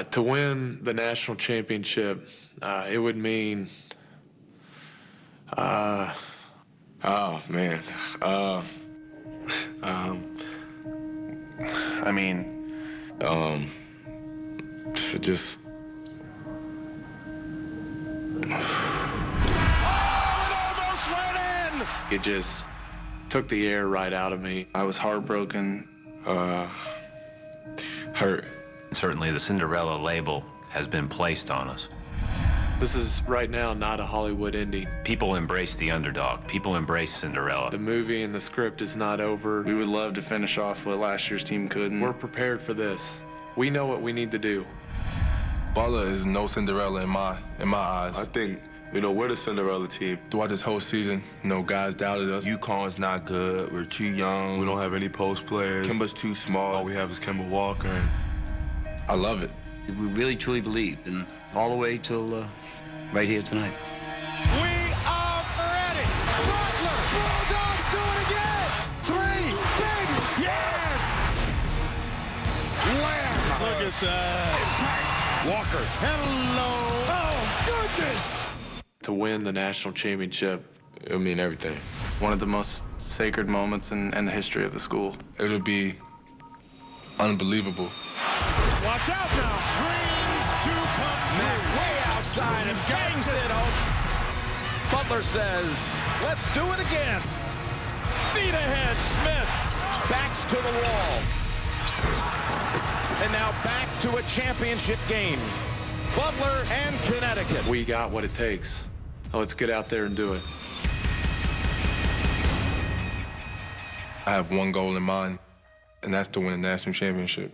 To win the national championship, it would mean, oh, man. I mean, just... It just took the air right out of me. I was heartbroken, hurt. Certainly the Cinderella label has been placed on us. This is right now not a Hollywood indie. People embrace the underdog. People embrace Cinderella. The movie and the script is not over. We would love to finish off what last year's team couldn't. We're prepared for this. We know what we need to do. Butler is no Cinderella in my eyes. I think, we're the Cinderella team. Throughout this whole season, guys doubted us. UConn's not good. We're too young. We don't have any post players. Kimba's too small. All we have is Kimba Walker. And I love it. We really, truly believed, and all the way till right here tonight. We are ready. Butler, Bulldogs do it again. 3, baby. Yes. Lamb. Look at that. Impact. Walker. Hello. Oh, goodness. To win the national championship, it would mean everything. One of the most sacred moments in the history of the school. It would be unbelievable. Watch out now. Dreams to come true. Way outside and gangs it out. Butler says, let's do it again. Feet ahead, Smith. Backs to the wall. And now back to a championship game. Butler and Connecticut. we got what it takes. Now let's get out there and do it. I have one goal in mind, and that's to win a national championship.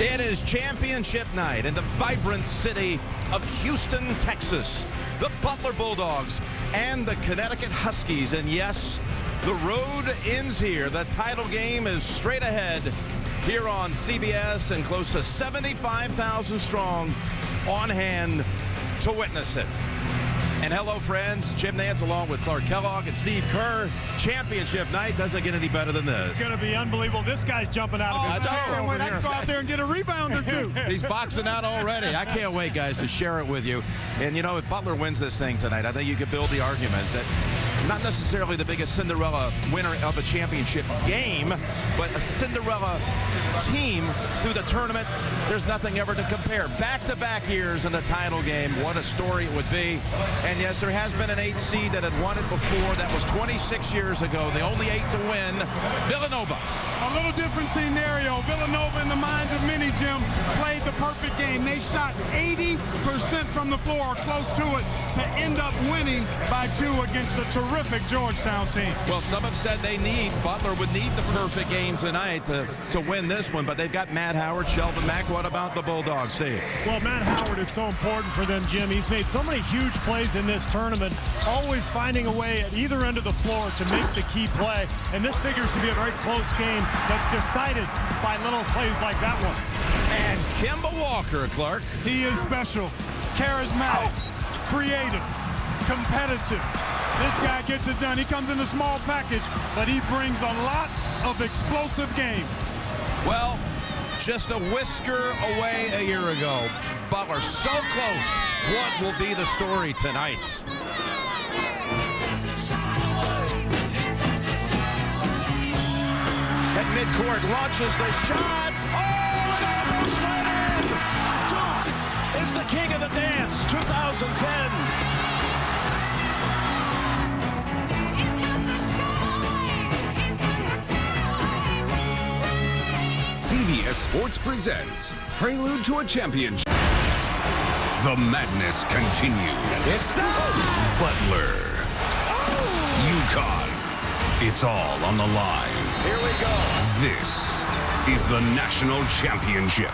It is championship night in the vibrant city of Houston, Texas. The Butler Bulldogs and the Connecticut Huskies. And yes, the road ends here. The title game is straight ahead here on CBS, and close to 75,000 strong on hand to witness it. And hello, friends. Jim Nantz along with Clark Kellogg and Steve Kerr. Championship night doesn't get any better than this. It's going to be unbelievable. This guy's jumping out of his chair. I can go out there and get a rebound or two. He's boxing out already. I can't wait, guys, to share it with you. And, if Butler wins this thing tonight, I think you could build the argument that not necessarily the biggest Cinderella winner of a championship game, but a Cinderella team through the tournament. There's nothing ever to compare. Back-to-back years in the title game. What a story it would be. And yes, there has been an 8 seed that had won it before. That was 26 years ago. The only 8 to win, Villanova. A little different scenario. Villanova, in the minds of many, Jim, played the perfect game. They shot 80% from the floor, close to it, to end up winning by 2 against a terrific Georgetown team. Well, some have said Butler would need the perfect game tonight to win this one, but they've got Matt Howard, Sheldon Mack. What about the Bulldogs, Steve? Well, Matt Howard is so important for them, Jim. He's made so many huge plays in this tournament, always finding a way at either end of the floor to make the key play. And this figures to be a very close game that's decided by little plays like that one. And Kimba Walker, Clark. He is special, charismatic, creative, competitive. This guy gets it done. He comes in a small package, but he brings a lot of explosive game. Well, just a whisker away a year ago. Butler so close. What will be the story tonight? At midcourt, launches the shot. Oh, it almost went in. Duke is the king of the dance, 2010. CBS Sports presents Prelude to a Championship. The madness continues. Butler. UConn. It's all on the line. Here we go. This is the national championship.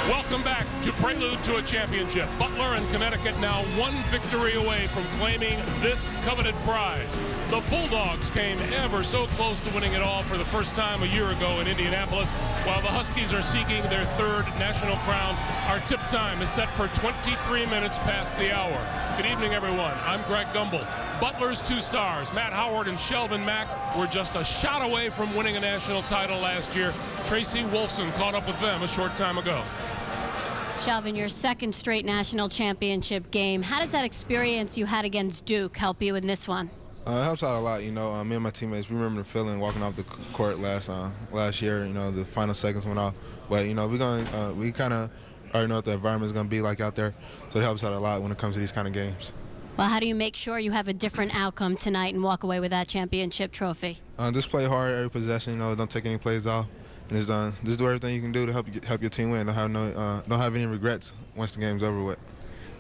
Welcome back to Prelude to a Championship. Butler and Connecticut now one victory away from claiming this coveted prize. The Bulldogs came ever so close to winning it all for the first time a year ago in Indianapolis, while the Huskies are seeking their third national crown. Our tip time is set for 23 minutes past the hour. Good evening, everyone. I'm Greg Gumbel. Butler's two stars, Matt Howard and Shelvin Mack, were just a shot away from winning a national title last year. Tracy Wolfson caught up with them a short time ago. Shelvin, your second straight national championship game. How does that experience you had against Duke help you in this one? It helps out a lot, you know. Me and my teammates, we remember the feeling walking off the court last year. You know, the final seconds went off, but you know, we kind of already know what the environment is going to be like out there, so it helps out a lot when it comes to these kind of games. Well, how do you make sure you have a different outcome tonight and walk away with that championship trophy? Just play hard every possession. You know, don't take any plays off, and just do everything you can do to help your team win. Don't have any regrets once the game's over with.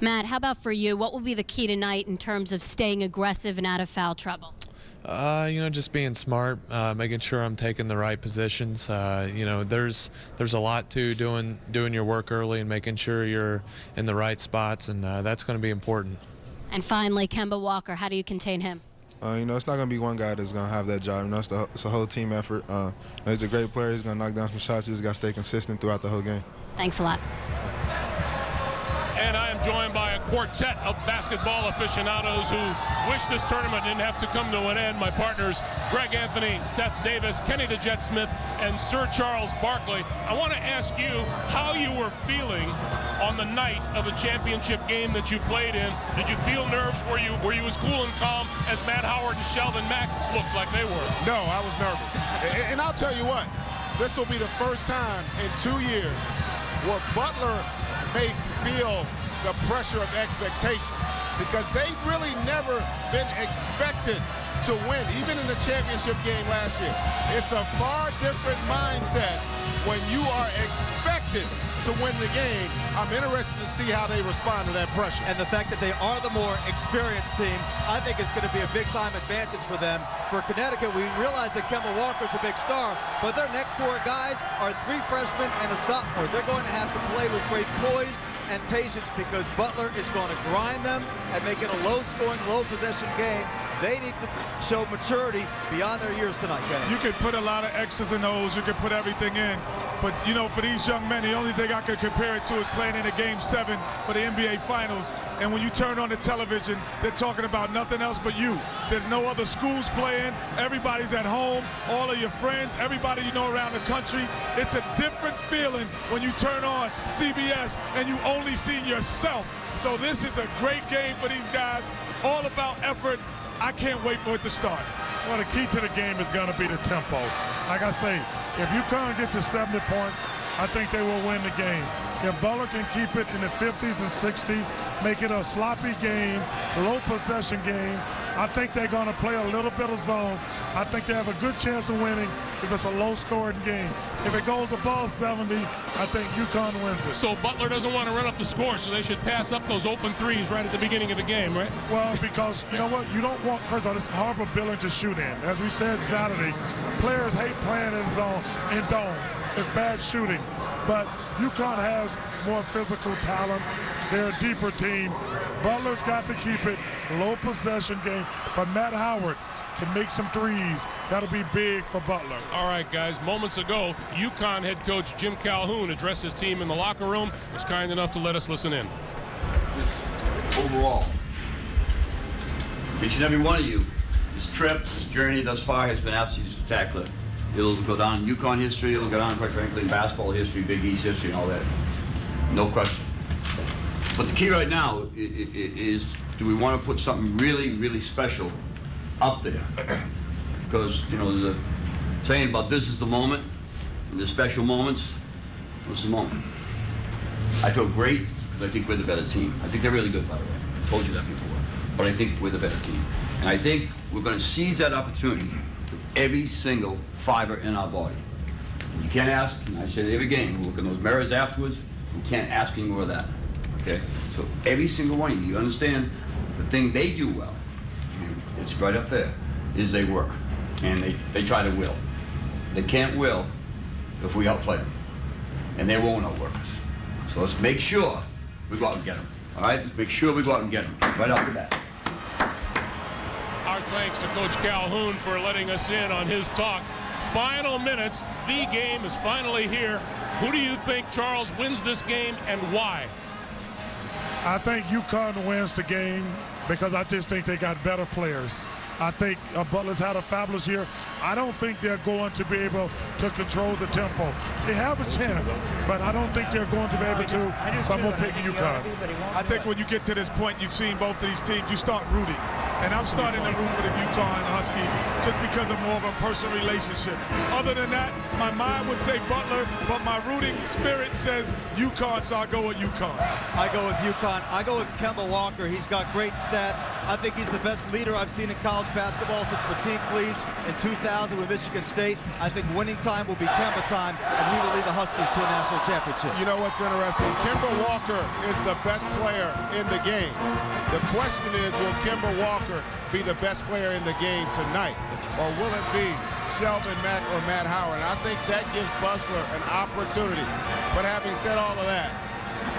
Matt, how about for you? What will be the key tonight in terms of staying aggressive and out of foul trouble? You know, just being smart, making sure I'm taking the right positions. You know, there's a lot to doing your work early and making sure you're in the right spots, and that's going to be important. And finally, Kemba Walker, how do you contain him? You know, it's not going to be one guy that's going to have that job. You know, it's a whole team effort. He's a great player. He's going to knock down some shots. You just got to stay consistent throughout the whole game. Thanks a lot. And I am joined by a quartet of basketball aficionados who wish this tournament didn't have to come to an end. My partners, Greg Anthony, Seth Davis, Kenny the Jet Smith, and Sir Charles Barkley. I want to ask you how you were feeling on the night of the championship game that you played in. Did you feel nerves? Were you as cool and calm as Matt Howard and Shelvin Mack looked like they were? No, I was nervous. And I'll tell you what, this will be the first time in 2 years where Butler may feel the pressure of expectation, because they've really never been expected to win, even in the championship game last year. It's a far different mindset when you are expected to win the game. I'm interested to see how they respond to that pressure. And the fact that they are the more experienced team, I think is going to be a big-time advantage for them. For Connecticut, we realize that Kemba Walker's a big star, but their next four guys are 3 freshmen and a sophomore. They're going to have to play with great poise and patience, because Butler is going to grind them and make it a low-scoring, low-possession game. They need to show maturity beyond their years tonight, Kenny. You can put a lot of X's and O's, you can put everything in, but you know, for these young men, the only thing I could compare it to is playing in a Game 7 for the NBA Finals. And when you turn on the television, they're talking about nothing else but you. There's no other schools playing. Everybody's at home. All of your friends, everybody you know around the country. It's a different feeling when you turn on CBS and you only see yourself. So this is a great game for these guys. All about effort. I can't wait for it to start. Well, the key to the game is going to be the tempo. Like I say, if UConn gets to 70 points, I think they will win the game. If Butler can keep it in the 50s and 60s, make it a sloppy game, low possession game, I think they're going to play a little bit of zone. I think they have a good chance of winning if it's a low-scoring game. If it goes above 70, I think UConn wins it. So Butler doesn't want to run up the score, so they should pass up those open threes right at the beginning of the game, right? Well, because, you know what, you don't want, first of all, it's hard for Butler to shoot in. As we said Saturday, players hate playing in zone, in dome. It's bad shooting. But UConn has more physical talent. They're a deeper team. Butler's got to keep it low possession game. But Matt Howard can make some threes. That'll be big for Butler. All right, guys. Moments ago, UConn head coach Jim Calhoun addressed his team in the locker room. Was kind enough to let us listen in. Overall, each and every one of you, this trip, this journey thus far has been absolutely spectacular. It'll go down in UConn history. It'll go down, quite frankly, in basketball history, Big East history, and all that. No question. But the key right now is, do we want to put something really, really special up there? Because, you know, there's a saying about this is the moment, and the special moments. What's the moment? I feel great because I think we're the better team. I think they're really good, by the way. I told you that before. But I think we're the better team. And I think we're going to seize that opportunity with every single fiber in our body. You can't ask, and I said it every game, we look in those mirrors afterwards, we can't ask any more of that. Okay? So every single one of you understand the thing they do well, it's right up there, is they work. And they try to will. They can't will if we outplay them. And they won't outwork us. So let's make sure we go out and get them. All right? Let's make sure we go out and get them right off the bat. Our thanks to Coach Calhoun for letting us in on his talk. Final minutes. The game is finally here. Who do you think, Charles, wins this game and why? I think UConn wins the game because I just think they got better players. I think Butler's had a fabulous year. I don't think they're going to be able to control the tempo. They have a chance, but I don't think they're going to be able to, so I'm going to pick UConn. I think when you get to this point, you've seen both of these teams, you start rooting. And I'm starting to root for the UConn Huskies just because of more of a personal relationship. Other than that, my mind would say Butler, but my rooting spirit says UConn, so I go with UConn. I go with UConn. I go with Kemba Walker. He's got great stats. I think he's the best leader I've seen in college basketball since Mateen Cleaves in 2000 with Michigan State. I think winning time will be Kemba time, and he will lead the Huskies to a national championship. You know what's interesting? Kemba Walker is the best player in the game. The question is, will Kemba Walker be the best player in the game tonight? Or will it be Shelvin Mack or Matt Howard? And I think that gives Butler an opportunity. But having said all of that,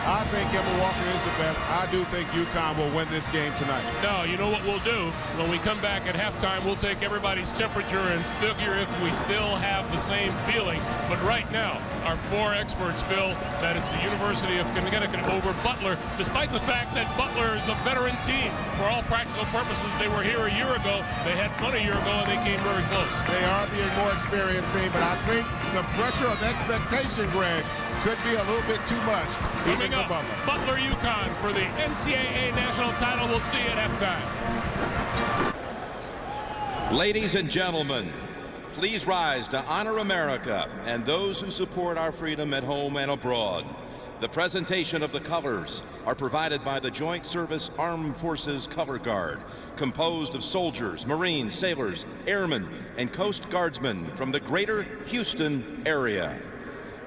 I think Kemba Walker is the best. I do think UConn will win this game tonight. No, you know what we'll do? When we come back at halftime, we'll take everybody's temperature and figure if we still have the same feeling. But right now, our four experts feel that it's the University of Connecticut over Butler, despite the fact that Butler is a veteran team. For all practical purposes, they were here a year ago. They had fun a year ago, and they came very close. They are the more experienced team, but I think the pressure of expectation, Greg, could be a little bit too much. Coming up, Butler UConn for the NCAA national title. We'll see you at halftime. Ladies and gentlemen, please rise to honor America and those who support our freedom at home and abroad. The presentation of the colors are provided by the Joint Service Armed Forces Color Guard, composed of soldiers, Marines, sailors, airmen, and Coast Guardsmen from the greater Houston area.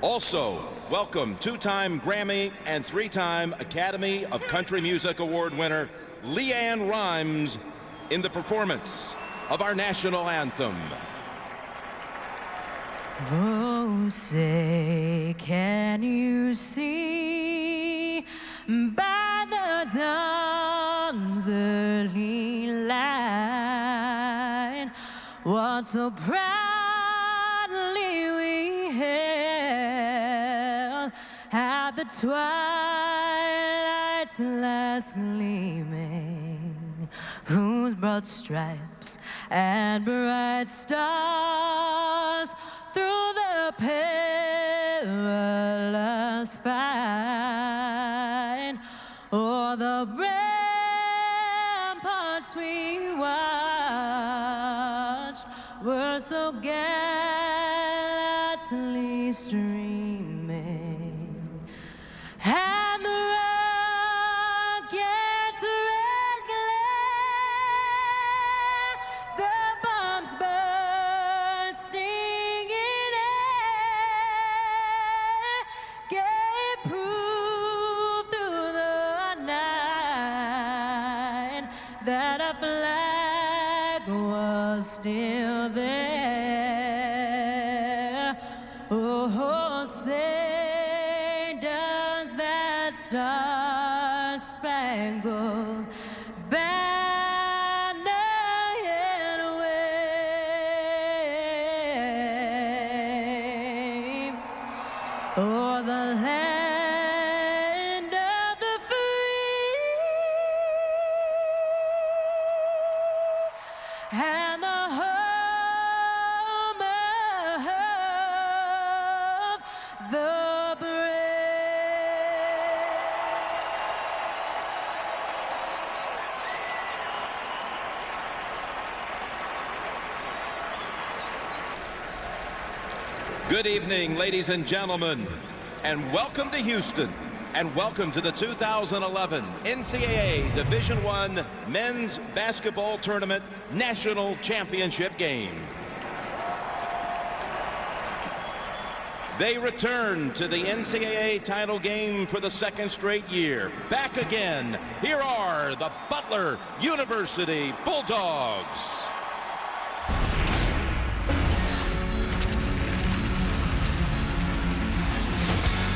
Also, welcome two-time Grammy and three-time Academy of Country Music Award winner Leanne Rimes in the performance of our national anthem. Oh, say, can you see by the dawn's early light what so proudly we hailed at the twilight's last gleaming, whose broad stripes and bright stars through the perilous fight, o'er the ramparts we watched were so gallantly streaming, and the rocket's red glare, the bombs bursting in air, gave proof through the night that our flag was still there. Oh, say does that star-spangled banner yet wave o'er the land of the free and the home of the brave. Good evening, ladies and gentlemen, and welcome to Houston, and welcome to the 2011 NCAA Division I Men's Basketball Tournament National Championship game. They return to the NCAA title game for the second straight year. Back again, here are the Butler University Bulldogs.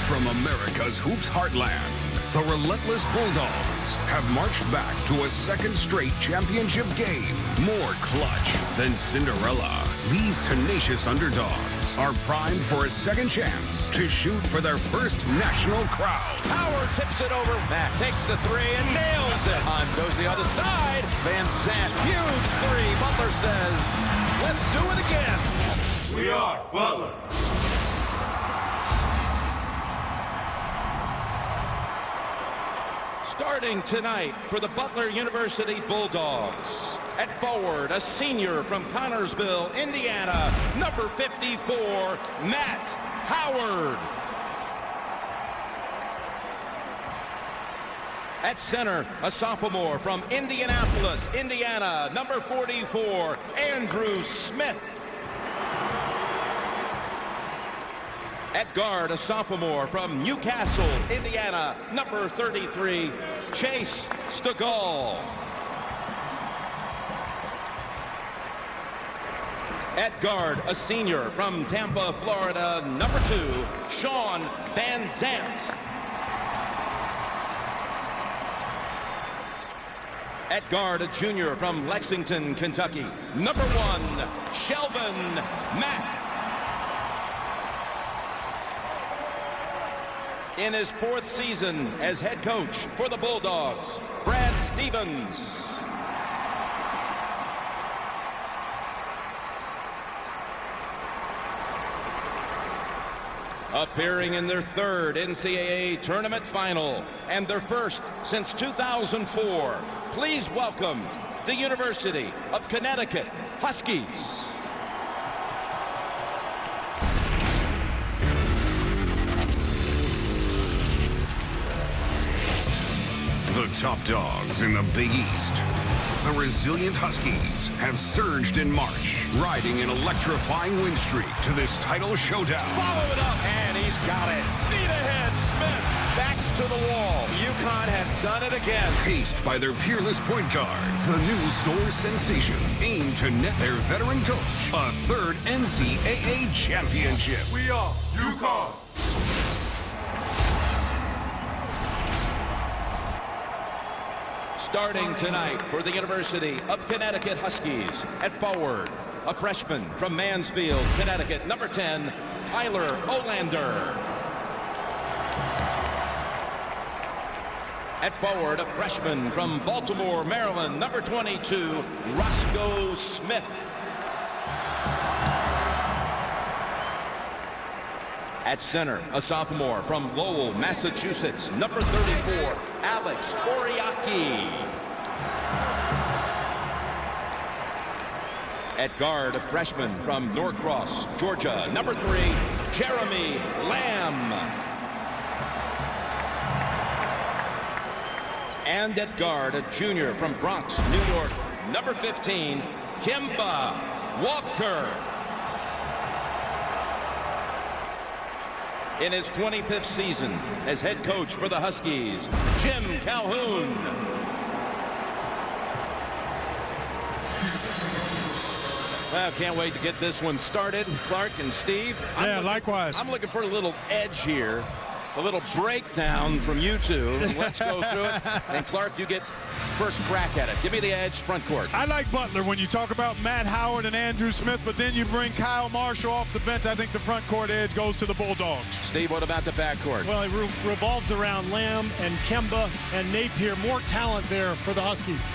From From America's hoops heartland, the relentless Bulldogs have marched back to a second straight championship game. More clutch than Cinderella, these tenacious underdogs are primed for a second chance to shoot for their first national crown. Howard tips it over. Mack takes the three and nails it. On goes the other side. Van Sant, huge three. Butler says, let's do it again. We are Butler. Starting tonight for the Butler University Bulldogs. At forward, a senior from Connorsville, Indiana, number 54, Matt Howard. At center, a sophomore from Indianapolis, Indiana, number 44, Andrew Smith. At guard, a sophomore from Newcastle, Indiana, number 33, Chase Stegall. At guard, a senior from Tampa, Florida, number 2, Sean Van Zandt. At guard, a junior from Lexington, Kentucky, number 1, Shelvin Mack. In his 4th season as head coach for the Bulldogs, Brad Stevens. Appearing in their 3rd NCAA tournament final and their first since 2004, please welcome the University of Connecticut Huskies. The top dogs in the Big East, the resilient Huskies, have surged in March, riding an electrifying win streak to this title showdown. Follow it up, and he's got it. Feet ahead, Smith backs to the wall. UConn has done it again. Paced by their peerless point guard, the new Store sensations aim to net their veteran coach a 3rd NCAA championship. We are UConn. Starting tonight for the University of Connecticut Huskies. At forward, a freshman from Mansfield, Connecticut, number 10, Tyler Olander. At forward, a freshman from Baltimore, Maryland, number 22, Roscoe Smith. At center, a sophomore from Lowell, Massachusetts, number 34, Alex Oriaki. At guard, a freshman from Norcross, Georgia, number 3, Jeremy Lamb. And at guard, a junior from Bronx, New York, number 15, Kemba Walker. In his 25th season as head coach for the Huskies, Jim Calhoun. Well, can't wait to get this one started. Clark and Steve. Likewise. I'm looking for a little edge here, a little breakdown from you two. Let's go through it. And Clark, you get first crack at it. Give me the edge front court. I like Butler when you talk about Matt Howard and Andrew Smith, but then you bring Kyle Marshall off the bench. I think the front court edge goes to the Bulldogs. Steve, what about the back court? Well, it revolves around Lamb and Kemba and Napier. More talent there for the Huskies.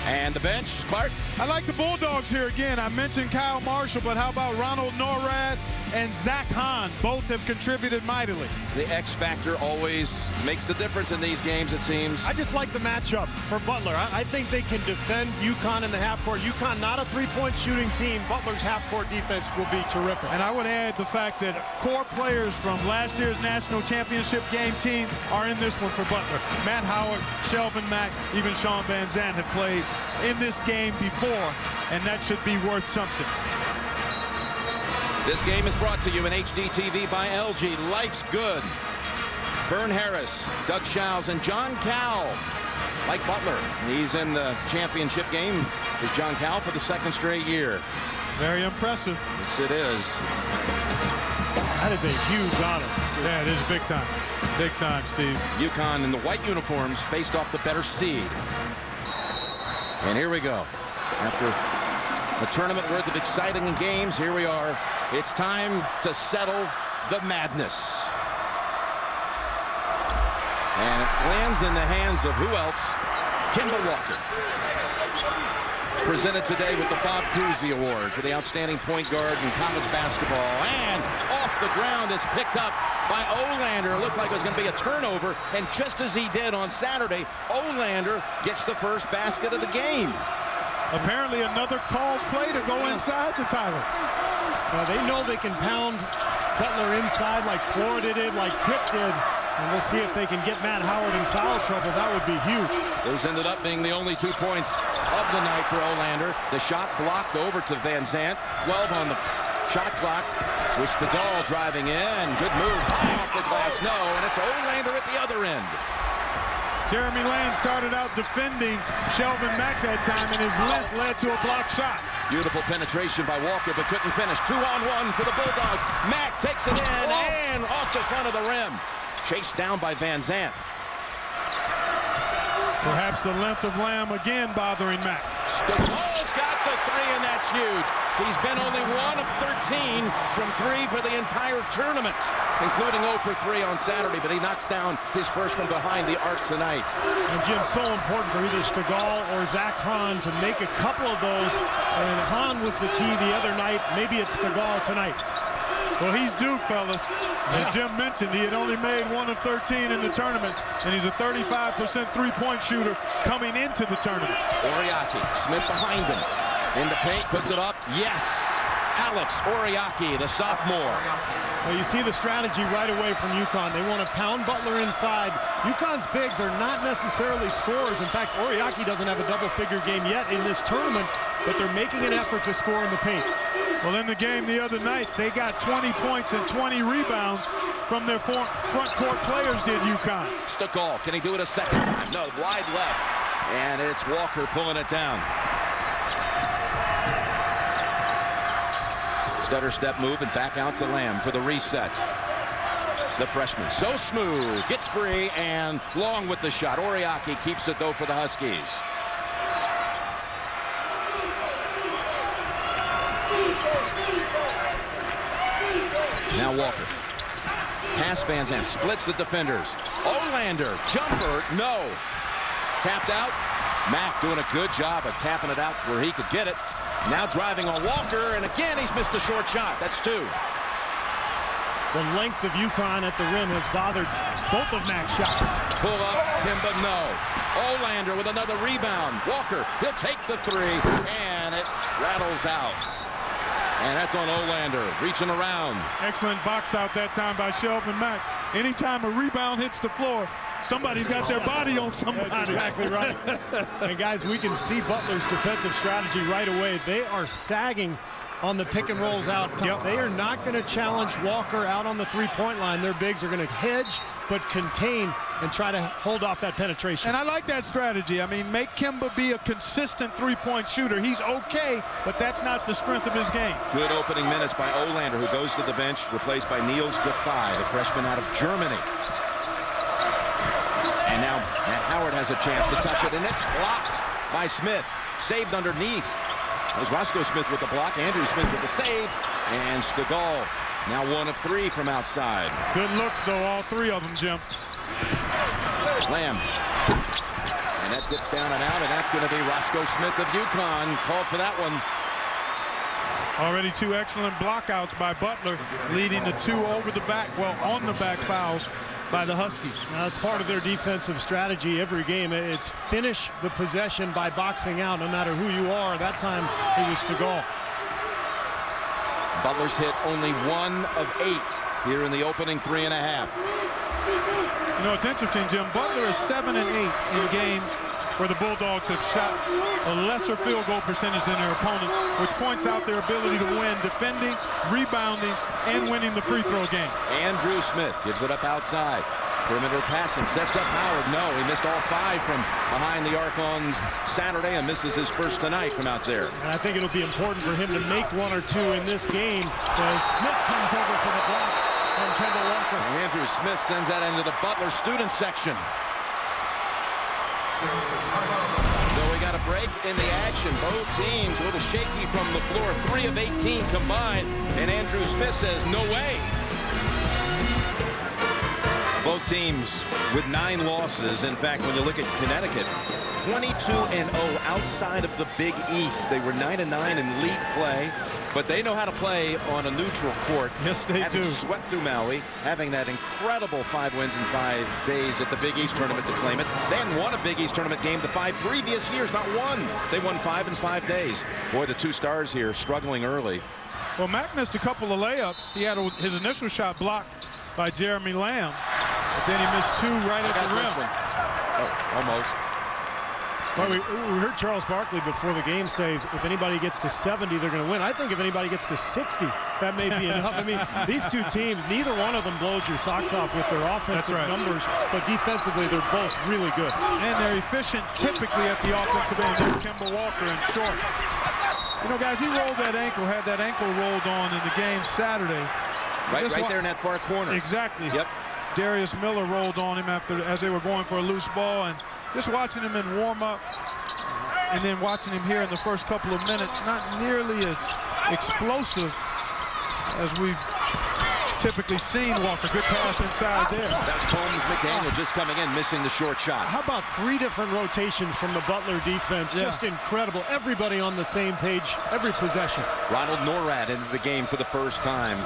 And the bench, Clark? I like the Bulldogs here again. I mentioned Kyle Marshall, but how about Ronald Norrad and Zach Hahn? Both have contributed mightily. The X factor always makes the difference in these games, it seems. I just like the matchup for Butler. I think they can defend UConn in the half court. UConn not a three-point shooting team. Butler's half court defense will be terrific. And I would add the fact that core players from last year's national championship game team are in this one for Butler. Matt Howard, Shelvin Mack, even Sean Van Zandt have played in this game before, and that should be worth something. This game is brought to you in HD TV by LG. Life's good. Vern Harris, Doug Shows, and John Cowell. Like Butler, he's in the championship game. Is John Cowell for the 2nd straight year. Very impressive. Yes, it is. That is a huge honor. Yeah, it is big time. Big time, Steve. UConn in the white uniforms based off the better seed. And here we go. After a tournament worth of exciting games, here we are. It's time to settle the madness. And it lands in the hands of who else? Kemba Walker. Presented today with the Bob Cousy Award for the outstanding point guard in college basketball. And off the ground, it's picked up by Olander. It looked like it was going to be a turnover. And just as he did on Saturday, Olander gets the first basket of the game. Apparently another called play to go inside to Tyler. They know they can pound Butler inside like Florida did, like Pitt did. And we'll see if they can get Matt Howard in foul trouble. That would be huge. Those ended up being the only 2 points of the night for Olander. The shot blocked over to Van Zandt. 12 on the shot clock. With Stegall driving in. Good move. Off the glass. No. And it's Olander at the other end. Jeremy Lamb started out defending Shelvin Mack that time, and his length led to a blocked shot. Beautiful penetration by Walker, but couldn't finish. 2-on-1 for the Bulldogs. Mack takes it in and off the front of the rim. Chased down by Van Zandt. Perhaps the length of Lamb again bothering Mack. Stegall's got the three, and that's huge. He's been only 1 of 13 from 3 for the entire tournament, including 0 for 3 on Saturday, but he knocks down his first from behind the arc tonight. And Jim, so important for either Stegall or Zach Hahn to make a couple of those, and Hahn was the key the other night. Maybe it's Stegall tonight. Well, he's due, fellas. As Jim mentioned, he had only made 1 of 13 in the tournament, and he's a 35% three-point shooter coming into the tournament. Oriaki, Smith behind him. In the paint, puts it up. Yes! Alex Oriaki, the sophomore. Well, you see the strategy right away from UConn. They want to pound Butler inside. UConn's bigs are not necessarily scorers. In fact, Oriaki doesn't have a double-figure game yet in this tournament, but they're making an effort to score in the paint. Well, in the game the other night, they got 20 points and 20 rebounds from their front court players, did UConn. Stegall, can he do it a second time? No, wide left. And it's Walker pulling it down. Stutter step move and back out to Lamb for the reset. The freshman, so smooth, gets free and long with the shot. Oriaki keeps it though for the Huskies. Now Walker. Pass Van Zandt, splits the defenders. Olander, jumper, no. Tapped out. Mack doing a good job of tapping it out where he could get it. Now driving on Walker, and again he's missed a short shot. That's 2. The length of UConn at the rim has bothered both of Mack's shots. Pull up, Kimba, no. Olander with another rebound. Walker, he'll take the 3, and it rattles out. And that's on Olander, reaching around. Excellent box out that time by Shelvin Mack. Anytime a rebound hits the floor, somebody's got their body on somebody. That's exactly right. And guys, we can see Butler's defensive strategy right away. They are sagging on the pick and rolls out top. Yep. They are not going to challenge Walker out on the three-point line. Their bigs are going to hedge but contain and try to hold off that penetration. And I like that strategy. I mean, make Kemba be a consistent three-point shooter. He's okay, but that's not the strength of his game. Good opening minutes by Olander, who goes to the bench, replaced by Niels Gaffey, the freshman out of Germany. And now Matt Howard has a chance to touch it, and it's blocked by Smith. Saved underneath. That was Roscoe Smith with the block, Andrew Smith with the save, and Stegall now 1 of 3 from outside. Good looks, though, all 3 of them, Jim. Lamb. And that dips down and out, and that's going to be Roscoe Smith of UConn. Called for that one. Already 2 excellent blockouts by Butler, leading to 2 over the back, well, on the back fouls by the Huskies. Now, that's part of their defensive strategy every game. It's finish the possession by boxing out, no matter who you are. That time, it was Stegall. Butler's hit only 1 of 8 here in the opening 3.5. You know, it's interesting, Jim. Butler is 7 and 8 in games where the Bulldogs have shot a lesser field goal percentage than their opponents, which points out their ability to win defending, rebounding, and winning the free throw game. Andrew Smith gives it up outside. Perimeter passing, sets up Howard. No, he missed all 5 from behind the arc on Saturday and misses his first tonight from out there. And I think it'll be important for him to make 1 or 2 in this game as Smith comes over for the block from Kemba Walker. And Andrew Smith sends that into the Butler student section. So we got a break in the action. Both teams a little shaky from the floor. 3 of 18 combined. And Andrew Smith says, no way. Both teams with 9 losses. In fact, when you look at Connecticut, 22-0 outside of the Big East. They were 9-9 in league play, but they know how to play on a neutral court. Yes, they having do. Swept through Maui, having that incredible 5 wins in 5 days at the Big East tournament to claim it. They hadn't won a Big East tournament game the 5 previous years, not one. They won 5 in 5 days. Boy, the 2 stars here struggling early. Well, Mac missed a couple of layups. He had his initial shot blocked by Jeremy Lamb. But then he missed 2 right at the rim. Oh, almost. Well, we heard Charles Barkley before the game say if anybody gets to 70, they're going to win. I think if anybody gets to 60, that may be enough. I mean, these 2 teams, neither one of them blows your socks off with their offensive numbers, but defensively, they're both really good. And they're efficient typically at the offensive end. There's Kemba Walker in short. You know, guys, he rolled that ankle, had that ankle rolled on in the game Saturday. Right there in that far corner. Exactly. Yep. Darius Miller rolled on him as they were going for a loose ball, and just watching him in warm-up and then watching him here in the first couple of minutes, not nearly as explosive as we've typically seen Walker. Good pass inside there. That's Combs McDaniel just coming in, missing the short shot. How about 3 different rotations from the Butler defense? Yeah. Just incredible. Everybody on the same page, every possession. Ronald Norrad into the game for the first time.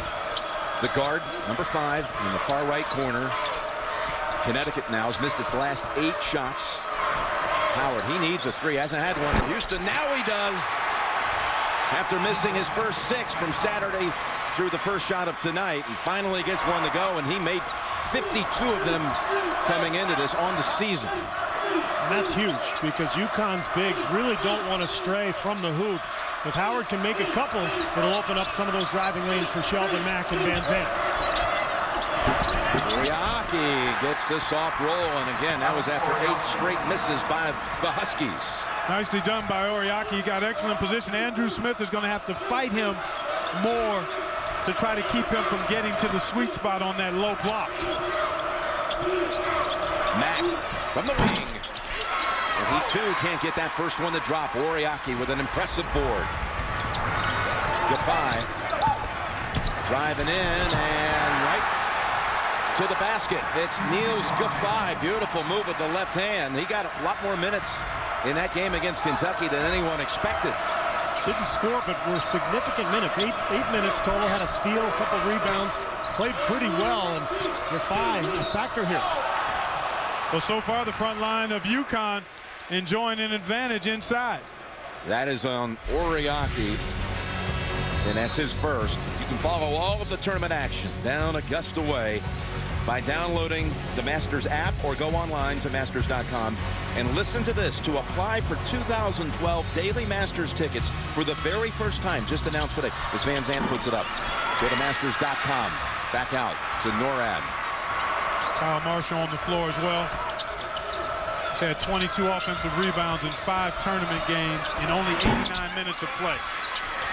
It's the guard, number 5, in the far right corner. Connecticut now has missed its last 8 shots. Howard, he needs a 3, hasn't had one in Houston. Now he does. After missing his first 6 from Saturday through the first shot of tonight, he finally gets one to go, and he made 52 of them coming into this on the season. And that's huge because UConn's bigs really don't want to stray from the hoop. If Howard can make a couple, it'll open up some of those driving lanes for Sheldon Mack and Van Zandt. Oriaki gets the soft roll, and again, that was after 8 straight misses by the Huskies. Nicely done by Oriaki. He got excellent position. Andrew Smith is going to have to fight him more to try to keep him from getting to the sweet spot on that low block. Mack from the wing. And he, too, can't get that first one to drop. Oriaki with an impressive board. Gafai driving in and right to the basket. It's Niels Gafai. Beautiful move with the left hand. He got a lot more minutes in that game against Kentucky than anyone expected. Didn't score, but were significant minutes. Eight minutes total, had a steal, a couple rebounds, played pretty well, and Gafai a factor here. Well, so far the front line of UConn enjoying an advantage inside. That is on Oriaki, and that's his first. You can follow all of the tournament action down Augusta way by downloading the Masters app or go online to Masters.com and listen to this. To apply for 2012 Daily Masters tickets for the very first time, just announced today, as Van Zandt puts it up. Go to Masters.com. Back out to Norrad. Kyle Marshall on the floor as well. He's had 22 offensive rebounds in 5 tournament games in only 89 minutes of play.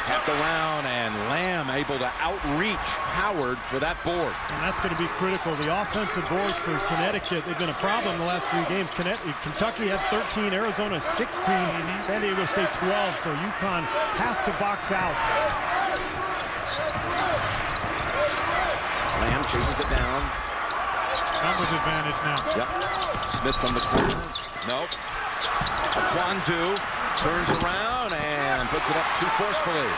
Tapped around, and Lamb able to outreach Howard for that board. And that's going to be critical. The offensive boards for Connecticut, they've been a problem the last 3 games. Kentucky had 13, Arizona 16, San Diego State 12, so UConn has to box out. Lamb chases it down. Numbers advantage now. Yep. Smith from the corner. Nope. Kwandu turns around and puts it up too forcefully.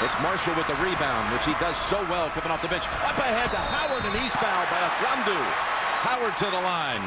It's Marshall with the rebound, which he does so well coming off the bench. Up ahead to Howard, and he's fouled by Kwandu. Howard to the line.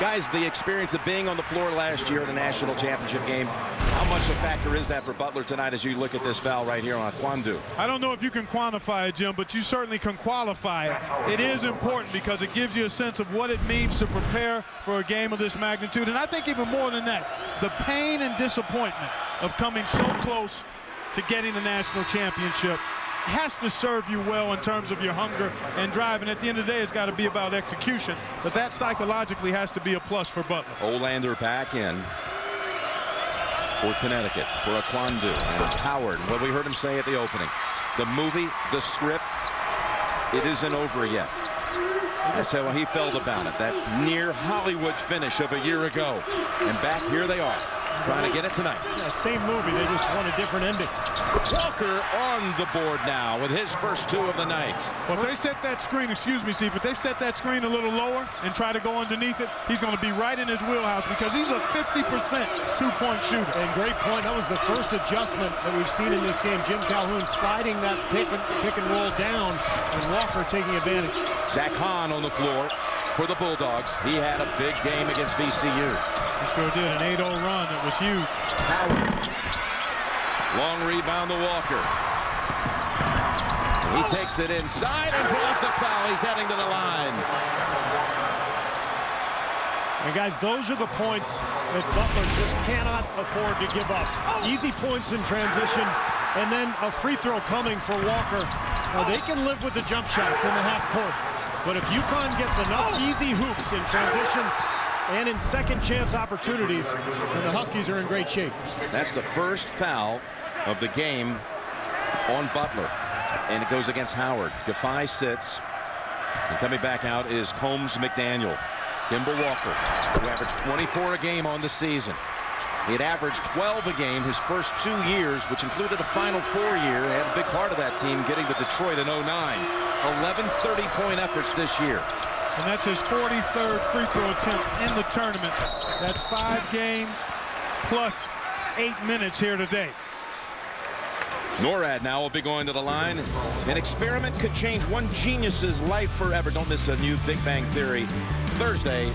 Guys, the experience of being on the floor last year in the national championship game, how much a factor is that for Butler tonight as you look at this foul right here on Kwandu? I don't know if you can quantify it, Jim, but you certainly can qualify it. It is important because it gives you a sense of what it means to prepare for a game of this magnitude. And I think even more than that, the pain and disappointment of coming so close to getting the national championship has to serve you well in terms of your hunger and drive. And at the end of the day, it's got to be about execution. But that psychologically has to be a plus for Butler. Olander back in for Connecticut, for Akwandu and Howard. What we heard him say at the opening. The movie, the script, it isn't over yet. That's how he felt about it. That near Hollywood finish of a year ago. And back here they are, trying to get it tonight. Yeah, same movie, they just want a different ending. Walker on the board now with his first 2 of the night. Well, if they set that screen, excuse me, Steve, if they set that screen a little lower and try to go underneath it, he's going to be right in his wheelhouse because he's a 50% two-point shooter. And great point. That was the first adjustment that we've seen in this game. Jim Calhoun sliding that pick and roll down, and Walker taking advantage. Zach Hahn on the floor for the Bulldogs. He had a big game against VCU. He sure did. An 8-0 run. It was huge. Howard. Long rebound to Walker. He takes it inside and draws the foul. He's heading to the line. And guys, those are the points that Butler just cannot afford to give up. Easy points in transition, and then a free throw coming for Walker. Now, they can live with the jump shots in the half court, but if UConn gets enough easy hoops in transition and in second chance opportunities, then the Huskies are in great shape. That's the first foul of the game on Butler, and it goes against Howard. Gafai sits, and coming back out is Combs McDaniel. Kimball Walker, who averaged 24 a game on the season. He had averaged 12 a game his first 2 years, which included a Final Four year. He had a big part of that team getting to Detroit in 09. 11 30-point efforts this year. And that's his 43rd free throw attempt in the tournament. That's 5 games plus 8 minutes here today. NORAD now will be going to the line. An experiment could change one genius's life forever. Don't miss a new Big Bang Theory Thursday,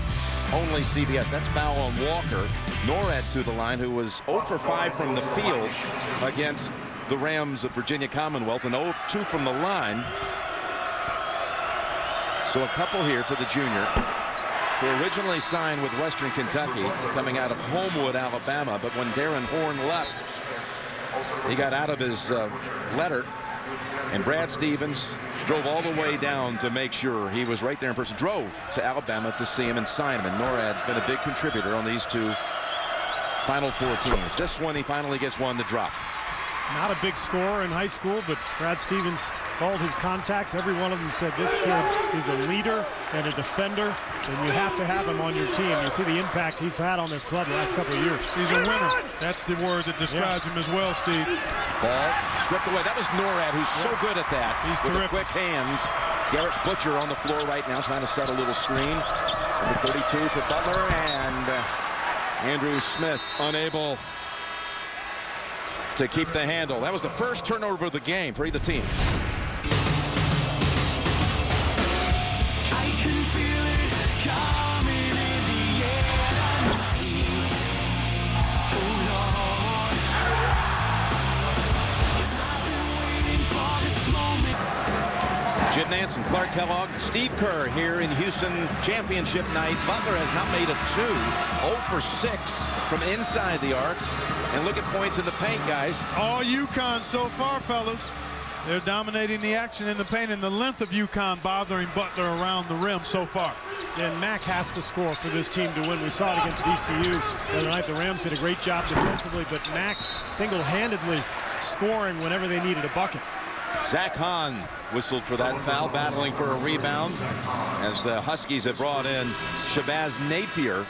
only CBS. That's foul on Walker. NORAD to the line, who was 0 for 5 from the field against the Rams of Virginia Commonwealth, and 0-2 from the line. So a couple here for the junior, who originally signed with Western Kentucky, coming out of Homewood, Alabama. But when Darren Horn left, he got out of his letter, and Brad Stevens drove all the way down to make sure he was right there in person. Drove to Alabama to see him and sign him. And NORAD's been a big contributor on these 2 Final Four teams. This one, he finally gets one to drop. Not a big scorer in high school, but Brad Stevens called his contacts. Every one of them said this kid is a leader and a defender, and you have to have him on your team. You see the impact he's had on this club the last couple of years. He's a winner. That's the word that describes him as well, Steve. Ball stripped away. That was NORAD, who's so good at that. He's with terrific. The quick hands. Garrett Butcher on the floor right now, trying to set a little screen. Number 32 for Butler, and Andrew Smith unable to keep the handle. That was the first turnover of the game for either team. Jim Nance, Clark Kellogg, Steve Kerr here in Houston championship night. Butler has not made a 2. 0 for 6 from inside the arc. And look at points in the paint, guys. All UConn so far, fellas. They're dominating the action in the paint, and the length of UConn bothering Butler around the rim so far. And Mack has to score for this team to win. We saw it against VCU the other night. The Rams did a great job defensively, but Mack single-handedly scoring whenever they needed a bucket. Zach Hahn whistled for that foul, battling for a rebound, as the Huskies have brought in Shabazz Napier.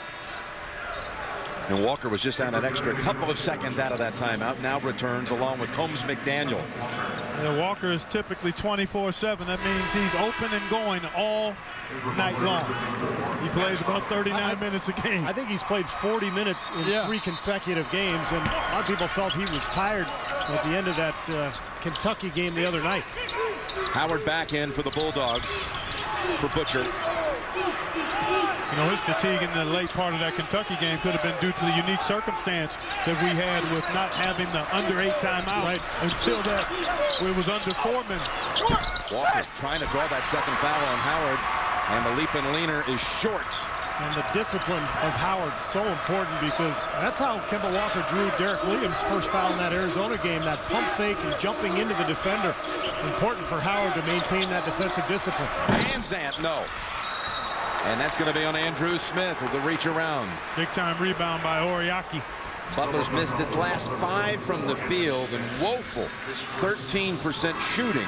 And Walker was just on an extra couple of seconds out of that timeout. Now returns along with Combs McDaniel. Yeah, Walker is typically 24/7. That means he's open and going all night long. He plays about 39 minutes a game. I think he's played 40 minutes in 3 consecutive games, and a lot of people felt he was tired at the end of that Kentucky game the other night. Howard back in for the Bulldogs for Butcher. You know, his fatigue in the late part of that Kentucky game could have been due to the unique circumstance that we had with not having the under 8 timeout until that it was under 4 minutes. Walker trying to draw that second foul on Howard, and the leap and leaner is short. And the discipline of Howard, so important, because that's how Kemba Walker drew Derek Williams' first foul in that Arizona game, that pump fake and jumping into the defender. Important for Howard to maintain that defensive discipline. Van Zandt, no. And that's going to be on Andrew Smith with the reach around. Big-time rebound by Oriaki. Butler's missed its last 5 from the field and woeful 13% shooting.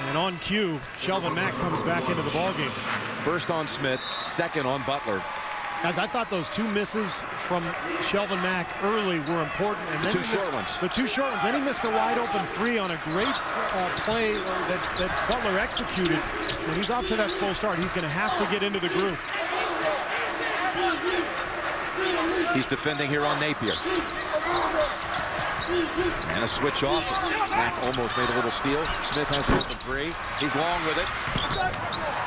And on cue, Shelvin Mack comes back into the ballgame. First on Smith, second on Butler. As I thought those 2 misses from Shelvin Mack early were important. And then The 2 short ones. The 2 short ones. Then he missed a wide open 3 on a great play that Butler executed. When he's off to that slow start, he's going to have to get into the groove. He's defending here on Napier. And a switch off. Mack almost made a little steal. Smith has an open 3. He's long with it.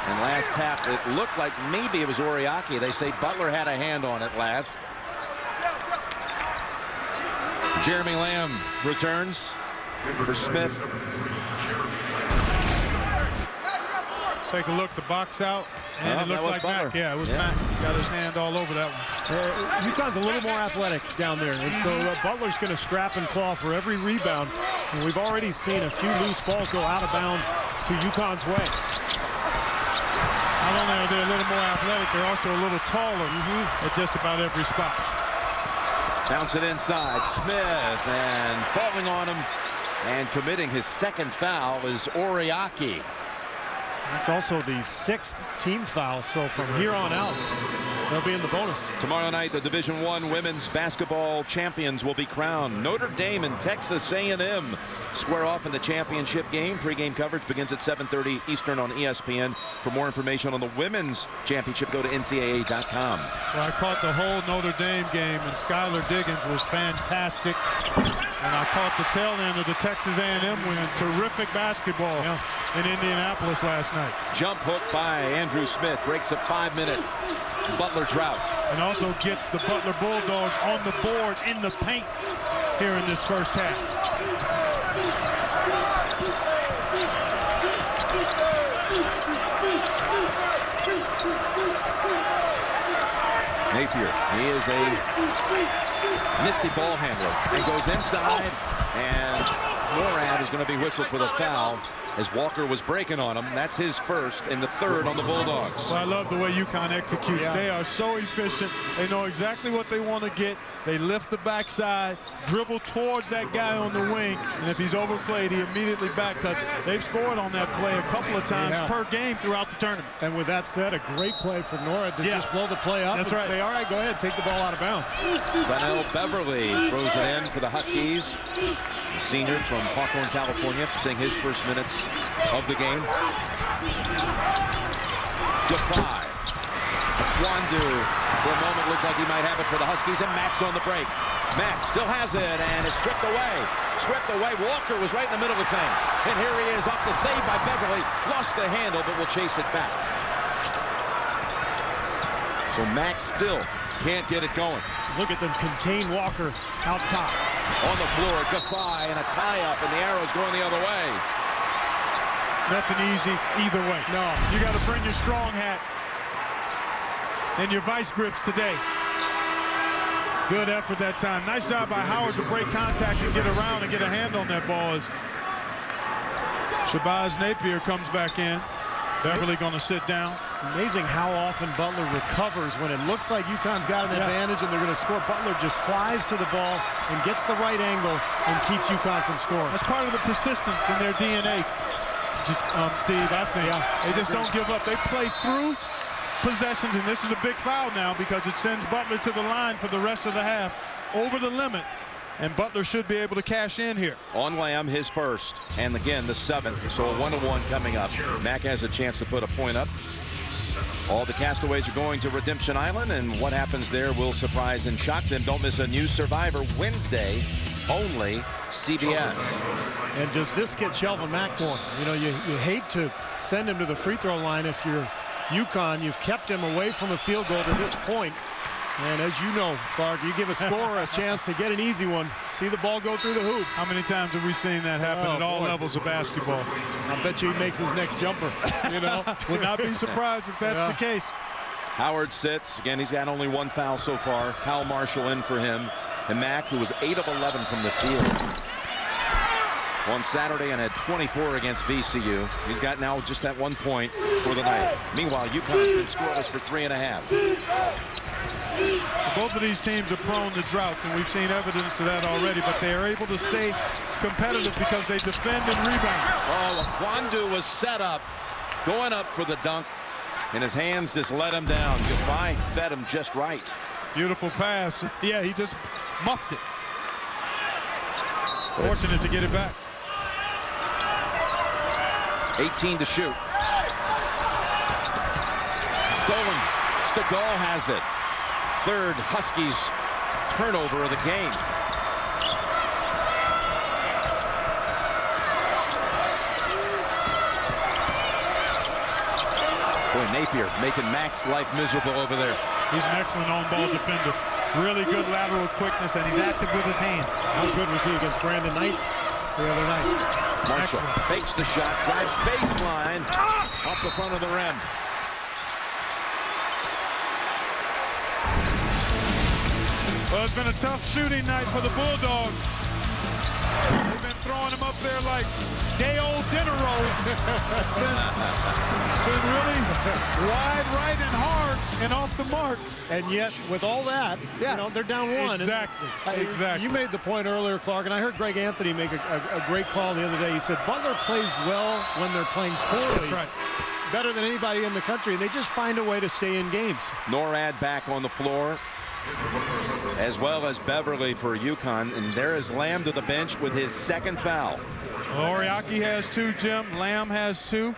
And last tap, it looked like maybe it was Oriaki. They say Butler had a hand on it last. Jeremy Lamb returns for Smith. Take a look, the box out. And it looks like Butler. Mack. Yeah, it was Mack. Got his hand all over that one. UConn's a little more athletic down there. And so Butler's going to scrap and claw for every rebound. And we've already seen a few loose balls go out of bounds to UConn's way. Not only are they a little more athletic, they're also a little taller at just about every spot. Bounce it inside. Smith, and falling on him and committing his second foul is Oriaki. That's also the 6th team foul, so from here on out, they'll be in the bonus. Tomorrow night, the Division I women's basketball champions will be crowned. Notre Dame and Texas A&M square off in the championship game. Pre-game coverage begins at 7:30 Eastern on ESPN. For more information on the women's championship, go to NCAA.com. Well, I caught the whole Notre Dame game, and Skylar Diggins was fantastic. And I caught the tail end of the Texas A&M win. Terrific basketball in Indianapolis last night. Jump hook by Andrew Smith breaks a 5-minute Butler drought. And also gets the Butler Bulldogs on the board in the paint here in this first half. Napier, he is a nifty ball handler and goes inside, and Morad is going to be whistled for the foul as Walker was breaking on him. That's his first and the 3rd on the Bulldogs. Well, I love the way UConn executes. Yeah. They are so efficient. They know exactly what they want to get. They lift the backside, dribble towards that guy on the wing, and if he's overplayed, he immediately back cuts. They've scored on that play a couple of times per game throughout the tournament. And with that said, a great play for Nora to just blow the play up and say, all right, go ahead, take the ball out of bounds. Donnell Beverly throws it in for the Huskies. The senior from Hawthorne, California, seeing his first minutes of the game. Defy. Kwandu for a moment looked like he might have it for the Huskies, and Mack's on the break. Mack still has it, and it's stripped away. Stripped away. Walker was right in the middle of things. And here he is off the save by Beverly. Lost the handle, but will chase it back. So Mack still can't get it going. Look at them contain Walker out top. On the floor, Defy and a tie-up, and the arrow's going the other way. Nothing easy either way. No, you got to bring your strong hat and your vice grips today. Good effort that time. Nice job by Howard to break contact and get around and get a hand on that ball. As Shabazz Napier comes back in. Beverly going to sit down. Amazing how often Butler recovers when it looks like UConn's got an advantage and they're going to score. Butler just flies to the ball and gets the right angle and keeps UConn from scoring. That's part of the persistence in their DNA, Steve, I think. They just don't give up. They play through possessions, and this is a big foul now because it sends Butler to the line for the rest of the half, over the limit. And Butler should be able to cash in here. On Lamb, his first. And again, the 7th. So a 1-1 coming up. Mack has a chance to put a point up. All the castaways are going to Redemption Island, and what happens there will surprise and shock them. Don't miss a new Survivor Wednesday, only CBS. And does this get Shelvin Mack going? You know, you hate to send him to the free throw line if you're UConn. You've kept him away from a field goal to this point. And as you know, Bart, you give a scorer a chance to get an easy one. See the ball go through the hoop. How many times have we seen that happen at all levels of basketball? I bet you he makes his next jumper, you know. Would not be surprised if that's the case. Howard sits. Again, he's got only 1 foul so far. Kyle Marshall in for him. And Mack, who was 8 of 11 from the field on Saturday and had 24 against VCU. He's got now just that 1 point for the night. Meanwhile, UConn's been scoreless for 3.5. Both of these teams are prone to droughts, and we've seen evidence of that already, but they are able to stay competitive because they defend and rebound. Oh, Kwandu was set up, going up for the dunk, and his hands just let him down. Goodbye fed him just right. Beautiful pass. Yeah, he just muffed it. Fortunate to get it back. 18 to shoot. Stolen. Stegall has it. Third Huskies turnover of the game. Boy, Napier making Mack's life miserable over there. He's an excellent on-ball defender. Really good lateral quickness, and he's active with his hands. How good was he against Brandon Knight the other night? Marshall fakes the shot, drives baseline, off the front of the rim. Well, it's been a tough shooting night for the Bulldogs. They've been throwing them up there like day-old dinner rolls. It's been really wide, right, and hard, and off the mark. And yet, with all that, you know, they're down 1. Exactly. Exactly. You made the point earlier, Clark, and I heard Greg Anthony make a great call the other day. He said Butler plays well when they're playing poorly. That's right. Better than anybody in the country, and they just find a way to stay in games. NORAD back on the floor, as well as Beverly for UConn, and there is Lamb to the bench with his 2nd foul. Oriaki has 2, Jim. Lamb has 2.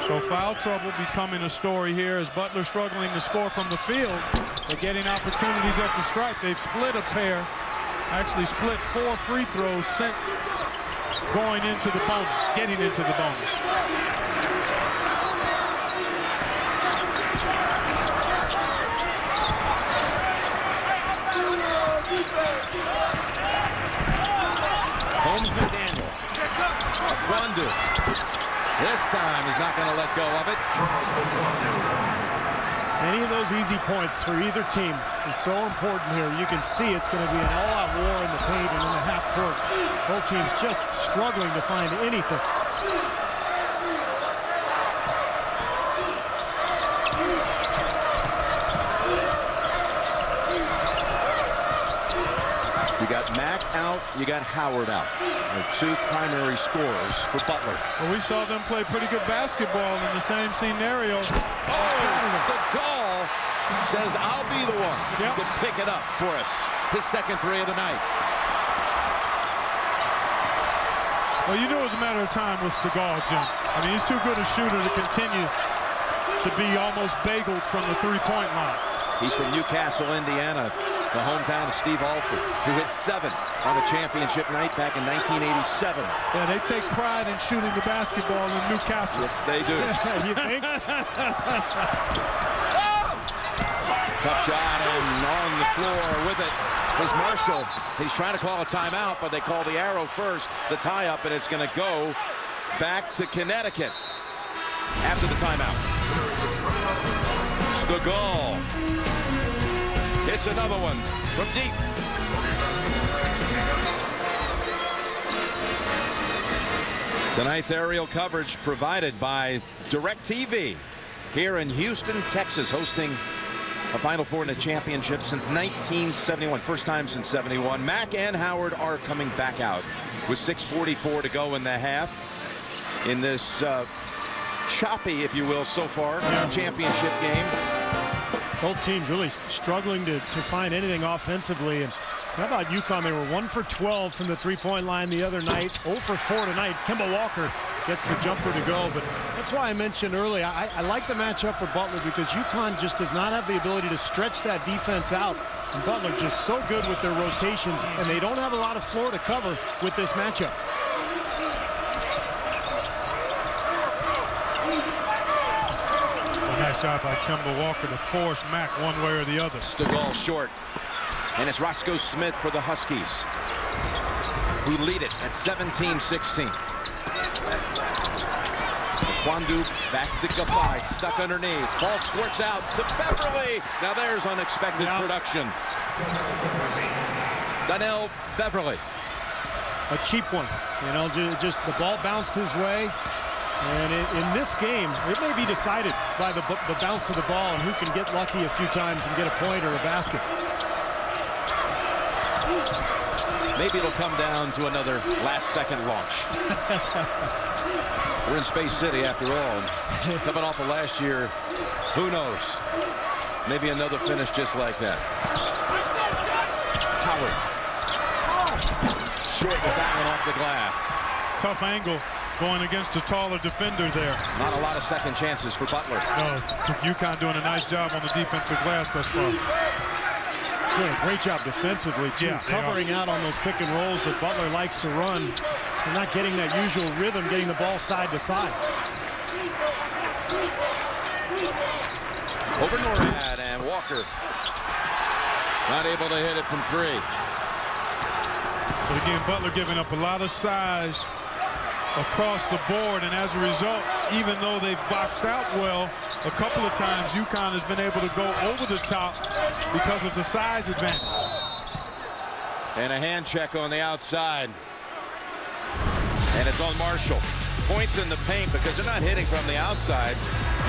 So foul trouble becoming a story here as Butler struggling to score from the field. They're getting opportunities at the stripe. They've split a pair, actually split 4 free throws since going into the bonus, getting into the bonus. Holmes McDaniel. Kwandu. This time he's not going to let go of it. Any of those easy points for either team is so important here. You can see it's going to be an all-out war in the paint and in the half court. Both teams just struggling to find anything. You got Mack out, you got Howard out. They're 2 primary scorers for Butler. Well, we saw them play pretty good basketball in the same scenario. Stegall says, I'll be the one to pick it up for us. His 2nd 3 of the night. Well, you knew it was a matter of time with Stegall, Jim. I mean, he's too good a shooter to continue to be almost bageled from the 3-point line. He's from Newcastle, Indiana, the hometown of Steve Alford, who hit 7 on a championship night back in 1987. Yeah, they take pride in shooting the basketball in Newcastle. Yes, they do. You think? Tough shot, and on the floor with it is Marshall. He's trying to call a timeout, but they call the arrow first, the tie-up, and it's going to go back to Connecticut after the timeout. Stegall. It's another one from deep. Tonight's aerial coverage provided by DirecTV here in Houston, Texas, hosting a Final Four in a championship since 1971. First time since 71. Mack and Howard are coming back out with 6:44 to go in the half in this choppy, if you will, so far championship game. Both teams really struggling to find anything offensively. And how about UConn? They were 1 for 12 from the 3-point line the other night. 0 for 4 tonight. Kemba Walker gets the jumper to go. But that's why I mentioned earlier, I like the matchup for Butler because UConn just does not have the ability to stretch that defense out. And Butler just so good with their rotations, and they don't have a lot of floor to cover with this matchup. Nice job by Kemba Walker to force Mack one way or the other. Stegall short. And it's Roscoe Smith for the Huskies, who lead it at 17-16. Kwandu back to Gafai, stuck underneath. Ball squirts out to Beverly. Now there's unexpected production. Donnell Beverly. A cheap one. You know, just the ball bounced his way. And in this game, it may be decided by the bounce of the ball and who can get lucky a few times and get a point or a basket. Maybe it'll come down to another last-second launch. We're in Space City after all. Coming off of last year, who knows? Maybe another finish just like that. Howard. Short with that one off the glass. Tough angle going against a taller defender there. Not a lot of second chances for Butler. No, UConn doing a nice job on the defensive glass thus far. Doing a great job defensively, too. Yeah, covering out on those pick and rolls that Butler likes to run. And not getting that usual rhythm, getting the ball side to side. Over Norad and Walker. Not able to hit it from three. But again, Butler giving up a lot of size across the board, and as a result, even though they've boxed out well, a couple of times UConn has been able to go over the top because of the size advantage. And a hand check on the outside. And it's on Marshall. Points in the paint because they're not hitting from the outside.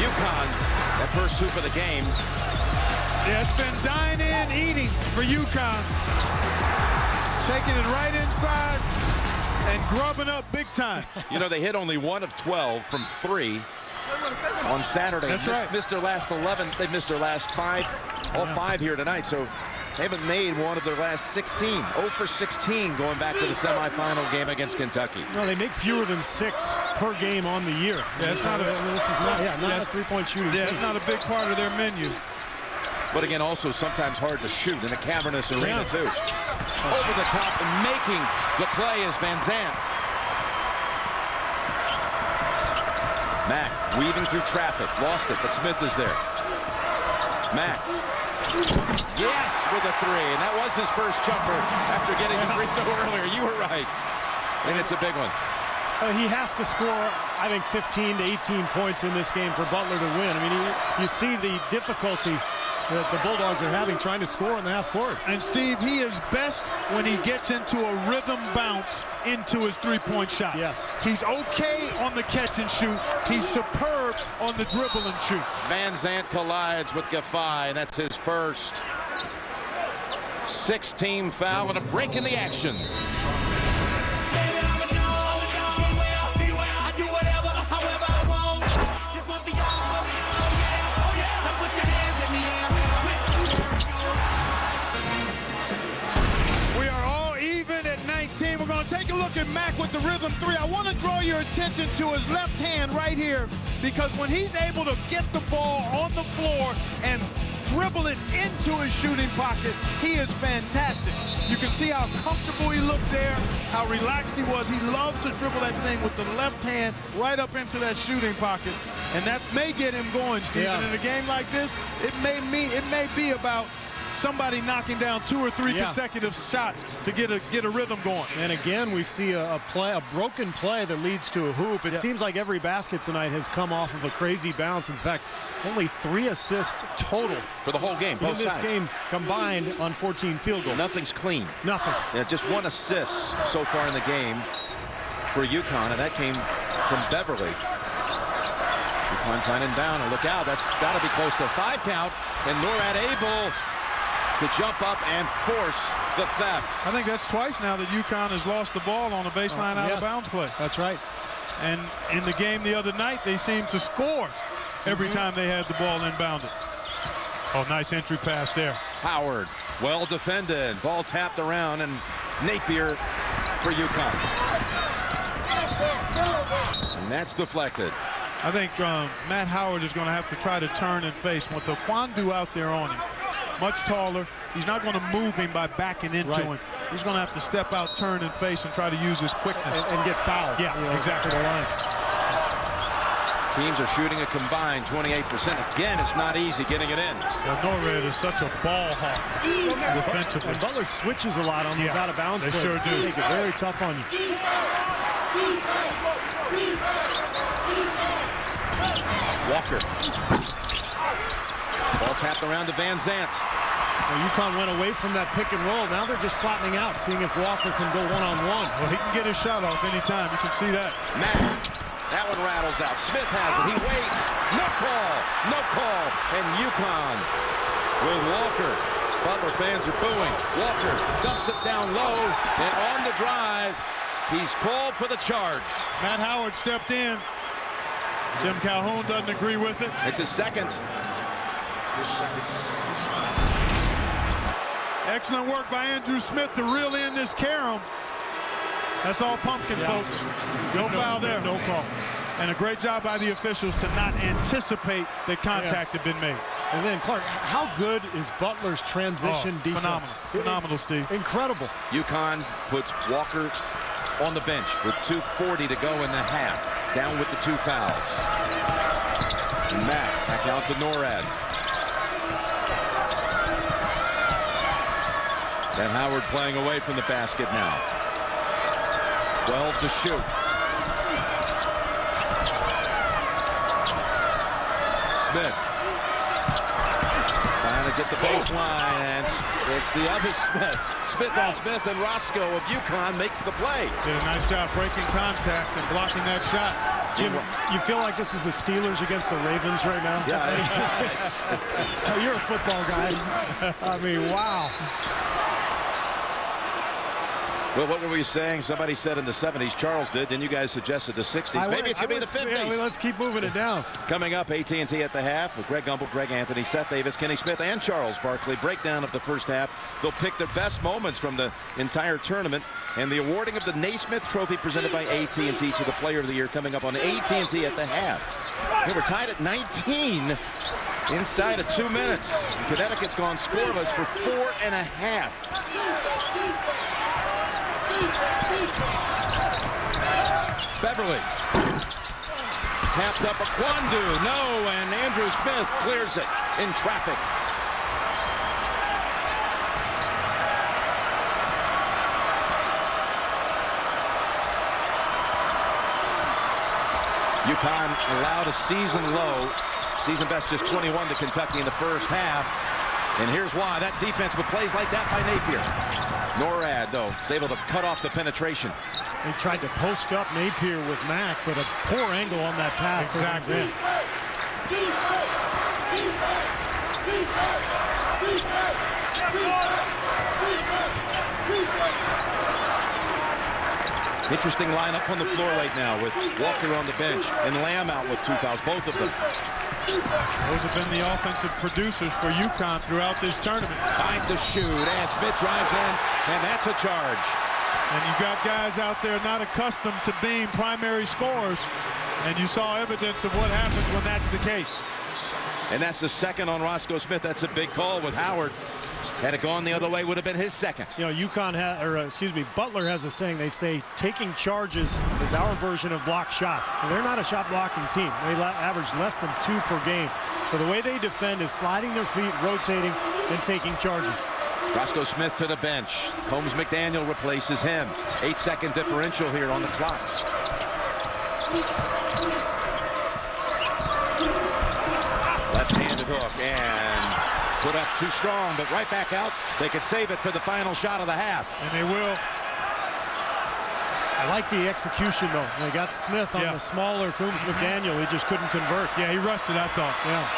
UConn, that first hoop of the game. Yeah, it's been dine-in eating for UConn. Taking it right inside and grubbing up big time. You know, they hit only 1 of 12 from 3 on Saturday. That's right. Missed their last 11. They missed their last 5, all 5 here tonight. So they haven't made one of their last 16. 0 for 16 going back to the semifinal game against Kentucky. No, they make fewer than 6 per game on the year. Yeah, it's not a, this is not a three-point shooting team. It's not a big part of their menu. But again, also sometimes hard to shoot in a cavernous arena, too. Over the top and making the play is Van Zandt. Mack weaving through traffic. Lost it, but Smith is there. Mack. Yes, with a 3. And that was his first jumper after getting the free throw earlier. You were right. And it's a big one. He has to score, I think, 15 to 18 points in this game for Butler to win. I mean, you see the difficulty that the Bulldogs are having trying to score in the half court. And Steve, he is best when he gets into a rhythm bounce into his three-point shot. Yes. He's okay on the catch and shoot. He's superb on the dribble and shoot. Van Zandt collides with Gafai, and that's his first. 6-team foul and a break in the action. We're going to take a look at Mack with the rhythm 3. I want to draw your attention to his left hand right here, because when he's able to get the ball on the floor and dribble it into his shooting pocket, he is fantastic. You can see how comfortable he looked there, how relaxed he was. He loves to dribble that thing with the left hand right up into that shooting pocket, and that may get him going, Steve. Yeah. And in a game like this, it may be about somebody knocking down 2 or 3 consecutive shots to get a rhythm going. And again, we see a broken play that leads to a hoop. It seems like every basket tonight has come off of a crazy bounce. In fact, only 3 assists total for the whole game, both in this sides. game combined on 14 field goals. Nothing's clean. Nothing. Yeah, just 1 assist so far in the game for UConn, and that came from Beverly. UConn trying to down and look out. That's got to be close to a 5 count, and Norad able to jump up and force the theft. I think that's twice now that UConn has lost the ball on a baseline out-of-bounds play. That's right. And in the game the other night, they seemed to score every time they had the ball inbounded. Oh, nice entry pass there. Howard, well defended. Ball tapped around, and Napier for UConn. And that's deflected. I think Matt Howard is going to have to try to turn and face with the Kwandu out there on him. Much taller. He's not going to move him by backing into him. He's going to have to step out, turn and face, and try to use his quickness. And get fouled. Yeah, exactly. The line. Teams are shooting a combined 28%. Again, it's not easy getting it in. Norad is such a ball hawk defensively. And Butler switches a lot on those out-of-bounds plays. They sure do. They make it very tough on you. Walker. Ball tapped around to Van Zandt. Well, UConn went away from that pick and roll. Now they're just flattening out, seeing if Walker can go one-on-one. Well, he can get his shot off anytime. You can see that. Mack. That one rattles out. Smith has it. He waits. No call. No call. And UConn with Walker. Butler fans are booing. Walker dumps it down low. And on the drive, he's called for the charge. Matt Howard stepped in. Jim Calhoun doesn't agree with it. It's his second. Excellent work by Andrew Smith to reel in this carom. That's all pumpkin, folks. No foul there. No call. And a great job by the officials to not anticipate that contact had been made. And then, Clark, how good is Butler's transition defense? Phenomenal, Steve. Incredible. UConn puts Walker on the bench with 2:40 to go in the half. Down with the 2 fouls. Mack back out to Norad. And Howard playing away from the basket now. 12 to shoot. Smith trying to get the baseline, and it's the other Smith. Smith on Smith, and Roscoe of UConn makes the play. Did a nice job breaking contact and blocking that shot. Jim, you feel like this is the Steelers against the Ravens right now? Yeah. You're a football guy. I mean, wow. Well, what were we saying? Somebody said in the 70s. Charles did. Then you guys suggested the 60s. Maybe it's going to be the 50s. Yeah, let's keep moving it down. Coming up, AT&T at the half with Greg Gumbel, Greg Anthony, Seth Davis, Kenny Smith, and Charles Barkley. Breakdown of the first half. They'll pick their best moments from the entire tournament. And the awarding of the Naismith Trophy presented by AT&T to the Player of the Year coming up on AT&T at the half. They were tied at 19 inside of 2 minutes. And Connecticut's gone scoreless for 4.5. Beverly tapped up a Kwandu. No, and Andrew Smith clears it in traffic. UConn allowed a season low. Season best just 21 to Kentucky in the first half. And here's why. That defense with plays like that by Napier. Norad, though, is able to cut off the penetration. They tried to post up Napier with Mack, but a poor angle on that pass. Exactly. Interesting lineup on the floor right now with Walker on the bench and Lamb out with 2 fouls, both of them. Those have been the offensive producers for UConn throughout this tournament. Time to shoot, and Smith drives in, and that's a charge. And you got guys out there not accustomed to being primary scorers, and you saw evidence of what happens when that's the case. And that's the second on Roscoe Smith. That's a big call with Howard. Had it gone the other way, would have been his second. You know, Butler has a saying. They say taking charges is our version of block shots. And they're not a shot blocking team. They average less than 2 per game. So the way they defend is sliding their feet, rotating, and taking charges. Roscoe Smith to the bench. Combs McDaniel replaces him. 8-second differential here on the clocks. Left-handed hook and put up too strong, but right back out. They could save it for the final shot of the half. And they will. I like the execution, though. They got Smith on the smaller Combs McDaniel. He just couldn't convert. Yeah, he rushed it, I thought. Yeah.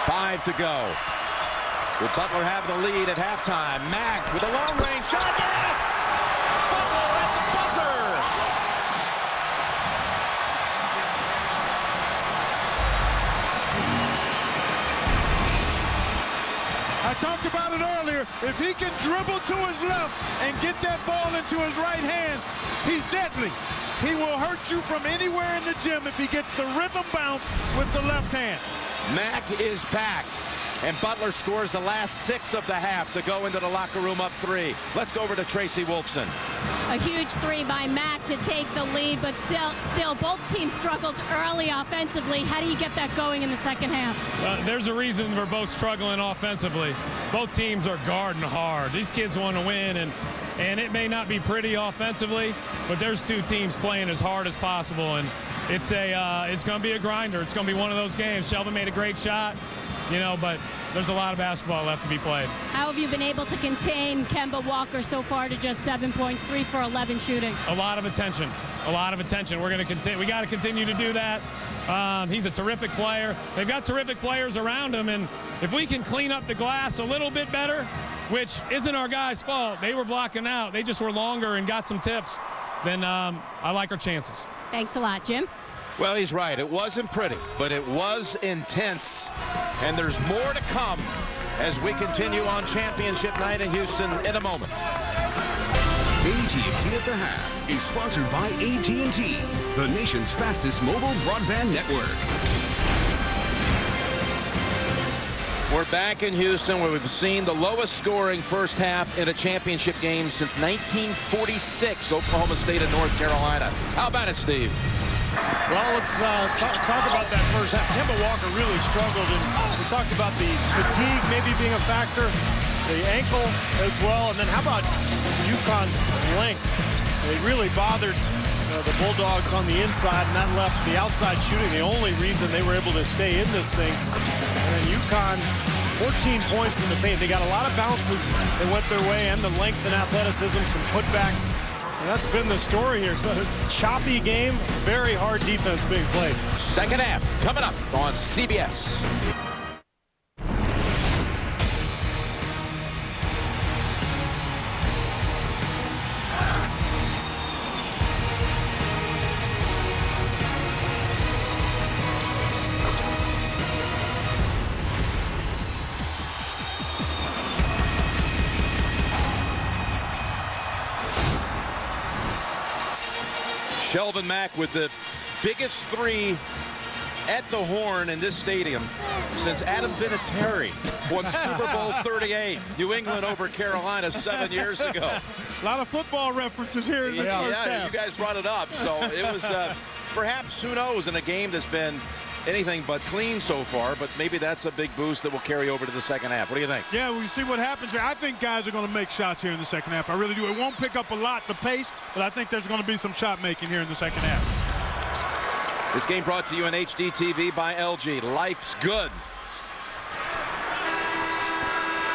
5 to go. Will Butler have the lead at halftime? Mack with a long-range shot. Yes! Butler at the buzzer! I talked about it earlier. If he can dribble to his left and get that ball into his right hand, he's deadly. He will hurt you from anywhere in the gym if he gets the rhythm bounce with the left hand. Mack is back, and Butler scores the last 6 of the half to go into the locker room up 3. Let's go over to Tracy Wolfson. A huge 3 by Mack to take the lead, but still both teams struggled early offensively. How do you get that going in the second half? There's a reason we're both struggling offensively. Both teams are guarding hard. These kids want to win, and and it may not be pretty offensively, but there's two teams playing as hard as possible, and it's going to be a grinder. It's going to be one of those games. Shelvin made a great shot, but there's a lot of basketball left to be played. How have you been able to contain Kemba Walker so far to just 7 points, 3 for 11 shooting? A lot of attention. We're going to continue. We got to continue to do that. He's a terrific player. They've got terrific players around him, and if we can clean up the glass a little bit better, which isn't our guys' fault. They were blocking out. They just were longer and got some tips. Then I like our chances. Thanks a lot, Jim. Well, he's right. It wasn't pretty, but it was intense. And there's more to come as we continue on championship night in Houston in a moment. AT&T at the Half is sponsored by AT&T, the nation's fastest mobile broadband network. We're back in Houston where we've seen the lowest scoring first half in a championship game since 1946, Oklahoma State and North Carolina. How about it, Steve? Well, let's talk about that first half. Kemba Walker really struggled, and we talked about the fatigue maybe being a factor, the ankle as well, and then how about UConn's length? They really bothered the Bulldogs on the inside, and that left the outside shooting the only reason they were able to stay in this thing. And then UConn, 14 points in the paint. They got a lot of bounces that went their way, and the length and athleticism, some putbacks. And that's been the story here. It's been a choppy game, very hard defense being played. Second half coming up on CBS. Shelvin Mack with the biggest three at the horn in this stadium since Adam Vinatieri won Super Bowl 38. New England over Carolina 7 years ago. A lot of football references here in the first half. You guys brought it up. So it was perhaps, who knows, in a game that's been anything but clean so far, but maybe that's a big boost that will carry over to the second half. What do you think? Yeah, we see what happens here. I think guys are going to make shots here in the second half. I really do. It won't pick up a lot, the pace, but I think there's going to be some shot making here in the second half. This game brought to you on HD TV by LG. Life's good.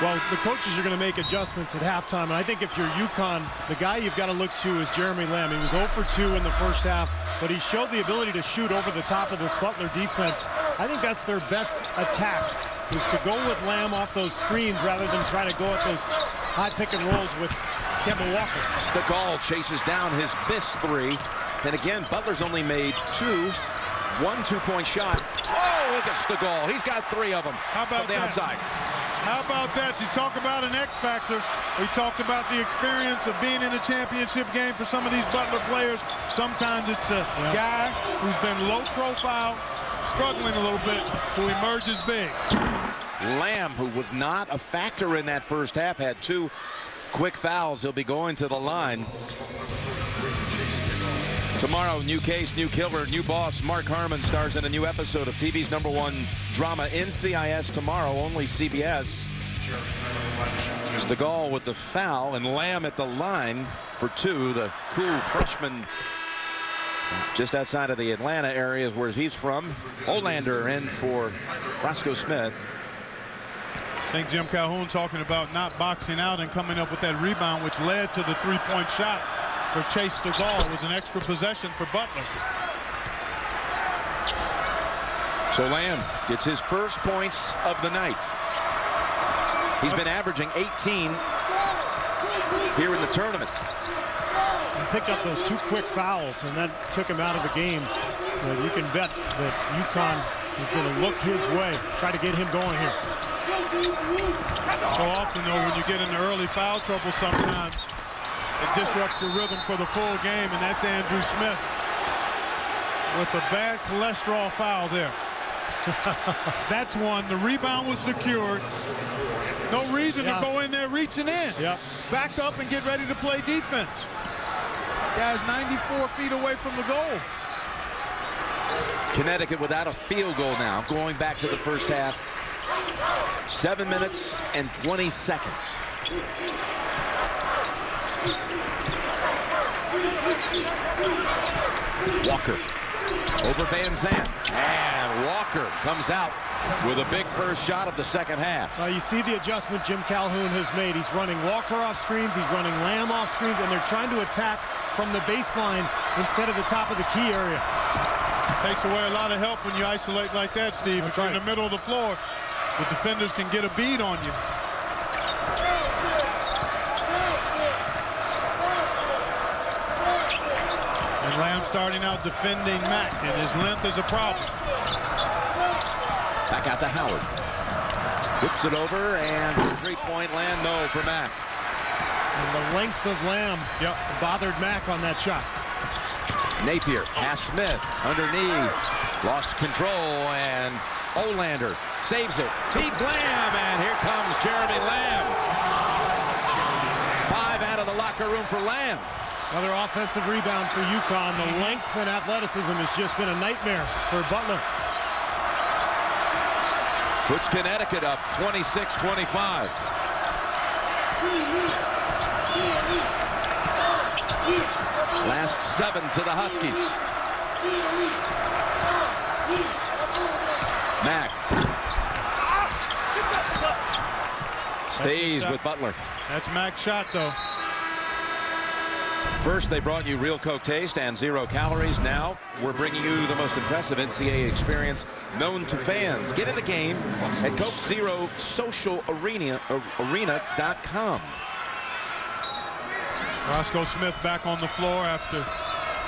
Well, the coaches are going to make adjustments at halftime, and I think if you're UConn, the guy you've got to look to is Jeremy Lamb. He was 0 for 2 in the first half, but he showed the ability to shoot over the top of this Butler defense. I think that's their best attack, is to go with Lamb off those screens rather than try to go at those high pick and rolls with Kemba Walker. Stegall chases down his missed three. And again, Butler's only made one two-point shot. Oh, look at Stegall. He's got 3 of them. How about from the outside? How about that? You talk about an X factor. We talked about the experience of being in a championship game for some of these Butler players. Sometimes it's a guy who's been low profile, struggling a little bit, who emerges big. Lamb, who was not a factor in that first half, had 2 quick fouls. He'll be going to the line. Tomorrow, new case, new killer, new boss. Mark Harmon stars in a new episode of TV's #1 drama, NCIS, tomorrow, only CBS. Stegall with the foul, and Lamb at the line for 2. The cool freshman just outside of the Atlanta area is where he's from. Olander in for Roscoe Smith. I think Jim Calhoun talking about not boxing out and coming up with that rebound, which led to the 3-point shot for Chase Stegall. It was an extra possession for Butler. So Lamb gets his first points of the night. He's been averaging 18 here in the tournament. He picked up those 2 quick fouls, and that took him out of the game. But you can bet that UConn is going to look his way, try to get him going here. So often, though, when you get into early foul trouble sometimes, it disrupts your rhythm for the full game, and that's Andrew Smith with a bad cholesterol foul there. That's one. The rebound was secured. No reason to go in there reaching in. Back up and get ready to play defense. Guy's 94 feet away from the goal. Connecticut without a field goal now, going back to the first half. 7 minutes and 20 seconds. Walker over Van Zandt, and Walker comes out with a big first shot of the second half. You see the adjustment Jim Calhoun has made. He's running Walker off screens, he's running Lamb off screens, and they're trying to attack from the baseline instead of the top of the key area. Takes away a lot of help when you isolate like that, Steve. If you're in the middle of the floor, the defenders can get a bead on you. And Lamb starting out defending Mack, and his length is a problem. Back out to Howard. Whips it over, and the three-point land, no for Mack. And the length of Lamb bothered Mack on that shot. Napier, pass Smith, underneath. Lost control, and Olander saves it. Feeds Lamb, and here comes Jeremy Lamb. 5 out of the locker room for Lamb. Another offensive rebound for UConn. The length and athleticism has just been a nightmare for Butler. Puts Connecticut up 26-25. Last 7 to the Huskies. Mack stays with Butler. That's Mack's shot, though. First, they brought you Real Coke Taste and 0 calories. Now, we're bringing you the most impressive NCAA experience known to fans. Get in the game at Coke Zero Social Arena.com. Roscoe Smith back on the floor after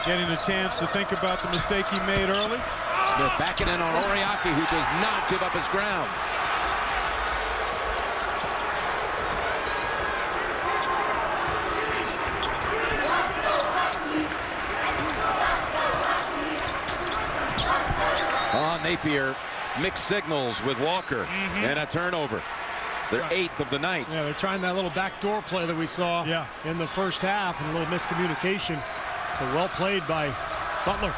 getting a chance to think about the mistake he made early. Smith backing in on Oriaki, who does not give up his ground. Napier mixed signals with Walker and a turnover. Their 8th of the night. Yeah, they're trying that little backdoor play that we saw in the first half, and a little miscommunication, but well played by Butler.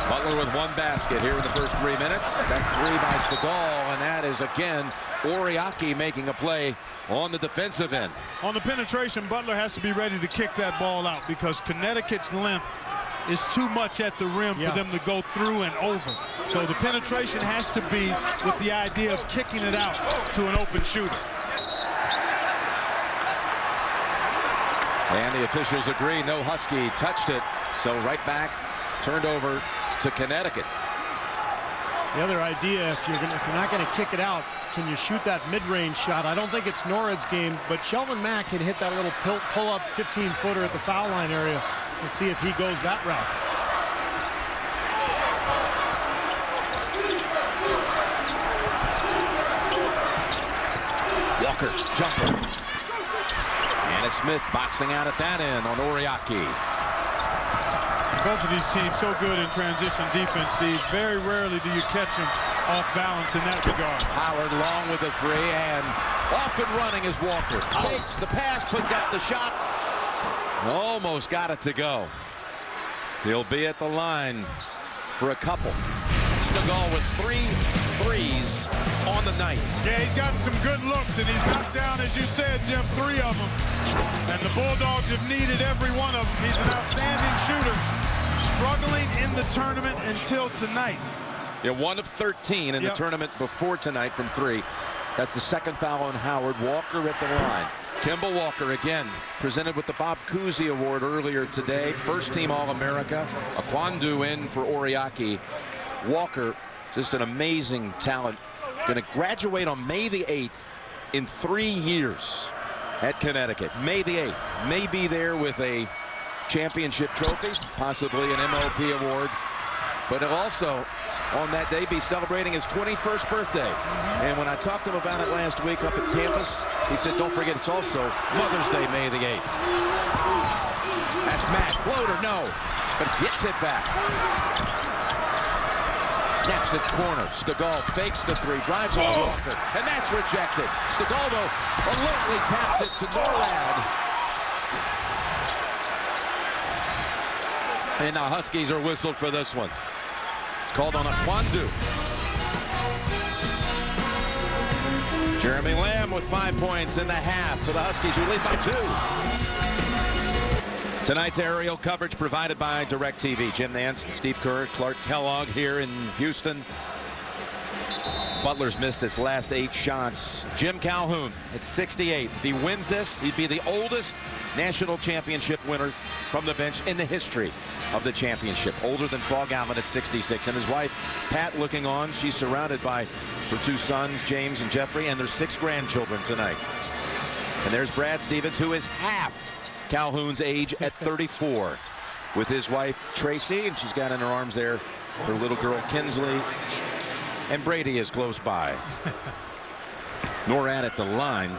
Butler with 1 basket here in the first 3 minutes. That 3 by Stegall, and that is again Oriaki making a play on the defensive end. On the penetration, Butler has to be ready to kick that ball out because Connecticut's length is too much at the rim for them to go through and over. So the penetration has to be with the idea of kicking it out to an open shooter. And the officials agree, no Husky touched it. So right back, turned over to Connecticut. The other idea, if you're not going to kick it out, can you shoot that mid-range shot? I don't think it's Norrid's game, but Shelvin Mack can hit that little pull-up 15-footer at the foul line area. Let's see if he goes that route. Walker, jumper. And it's Smith boxing out at that end on Oriaki. Both of these teams so good in transition defense, Steve. Very rarely do you catch them off balance in that regard. Howard long with the 3, and off and running is Walker. Takes the pass, puts up the shot. Almost got it to go. He'll be at the line for a couple. Stegall with 3 threes on the night. Yeah, he's gotten some good looks, and he's knocked down, as you said, Jim, 3 of them. And the Bulldogs have needed every one of them. He's an outstanding shooter, struggling in the tournament until tonight. Yeah, 1 of 13 in the tournament before tonight from 3. That's the 2nd foul on Howard. Walker at the line. Kimball Walker again presented with the Bob Cousy Award earlier today. First team All-America. Akwandu in for Oriaki. Walker, just an amazing talent. Going to graduate on May the 8th in 3 years at Connecticut. May the 8th. May be there with a championship trophy, possibly an MLP award. But he'll also, on that day, be celebrating his 21st birthday. And when I talked to him about it last week up at campus, he said, don't forget, it's also Mother's Day, May the 8th. That's Mack. Floater, no. But gets it back. Snaps it corner. Stegall fakes the 3, drives on Walker, and that's rejected. Stegall, though, alertly taps it to Norrad. And the Huskies are whistled for this one. It's called on Akwandu. Jeremy Lamb with 5 points in the half for the Huskies, who lead by 2. Tonight's aerial coverage provided by DirecTV. Jim Nance, Steve Kerr, Clark Kellogg here in Houston. Butler's missed its last 8 shots. Jim Calhoun at 68. If he wins this, he'd be the oldest national championship winner from the bench in the history of the championship. Older than Frog Allen at 66. And his wife, Pat, looking on. She's surrounded by her 2 sons, James and Jeffrey, and their 6 grandchildren tonight. And there's Brad Stevens, who is half Calhoun's age at 34, with his wife, Tracy, and she's got in her arms there her little girl, Kinsley. And Brady is close by. Norad at the line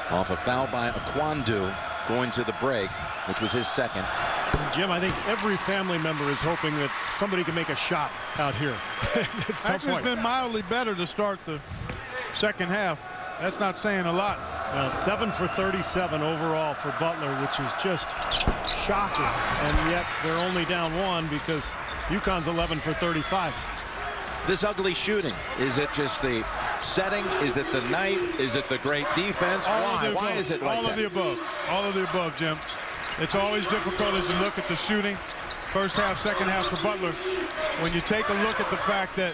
off a foul by Akwandu going to the break, which was his second. Jim, I think every family member is hoping that somebody can make a shot out here at some Actually, point. it's been mildly better to start the second half. That's not saying a lot. 7 for 37 overall for Butler, which is just shocking. And yet they're only down 1 because UConn's 11 for 35. This ugly shooting, is it just the setting? Is it the night? Is it the great defense? Why is it like that? All of the above. All of the above, Jim. It's always difficult as you look at the shooting. First half, second half for Butler. When you take a look at the fact that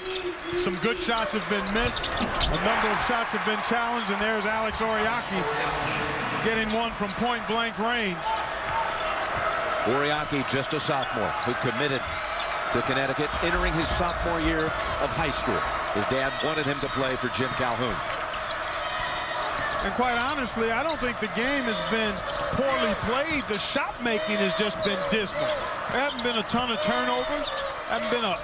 some good shots have been missed, a number of shots have been challenged, and there's Alex Oriaki getting one from point-blank range. Oriaki, just a sophomore, who committed to Connecticut, entering his sophomore year of high school. His dad wanted him to play for Jim Calhoun. And quite honestly, I don't think the game has been poorly played. The shot making has just been dismal. There haven't been a ton of turnovers. Haven't been a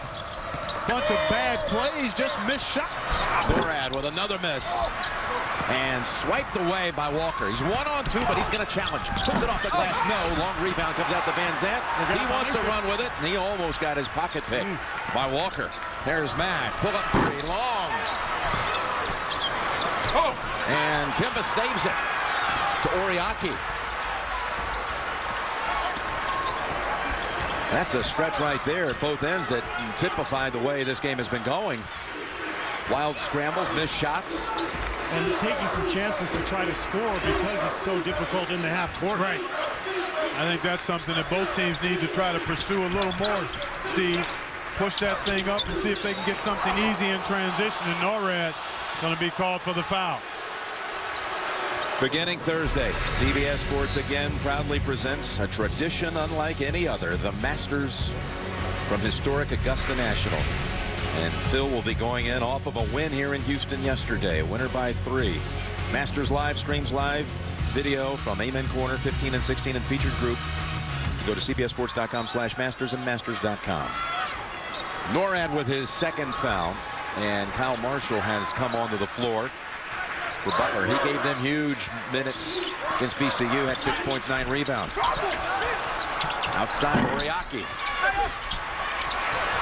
bunch of bad plays, just missed shots. Norad with another miss. And swiped away by Walker. He's 1-on-2, but he's going to challenge. Puts it off the glass. No. Long rebound comes out to Van Zandt. He wants to run with it, and he almost got his pocket picked by Walker. There's Mack. Pull up 3. Long. And Kimba saves it to Oriaki. That's a stretch right there at both ends that typify the way this game has been going. Wild scrambles, missed shots. And taking some chances to try to score because it's so difficult in the half court. Right. I think that's something that both teams need to try to pursue a little more, Steve. Push that thing up and see if they can get something easy in transition. And Norad going to be called for the foul. Beginning Thursday, CBS Sports again proudly presents a tradition unlike any other, the Masters from historic Augusta National. And Phil will be going in off of a win here in Houston yesterday, a winner by 3. Masters Live streams live video from Amen Corner 15 and 16 and featured group. Go to cbssports.com/masters and masters.com. Norad with his second foul, and Kyle Marshall has come onto the floor for Butler. He gave them huge minutes against VCU, had 6 points, 9 rebounds. Outside, Oriaki.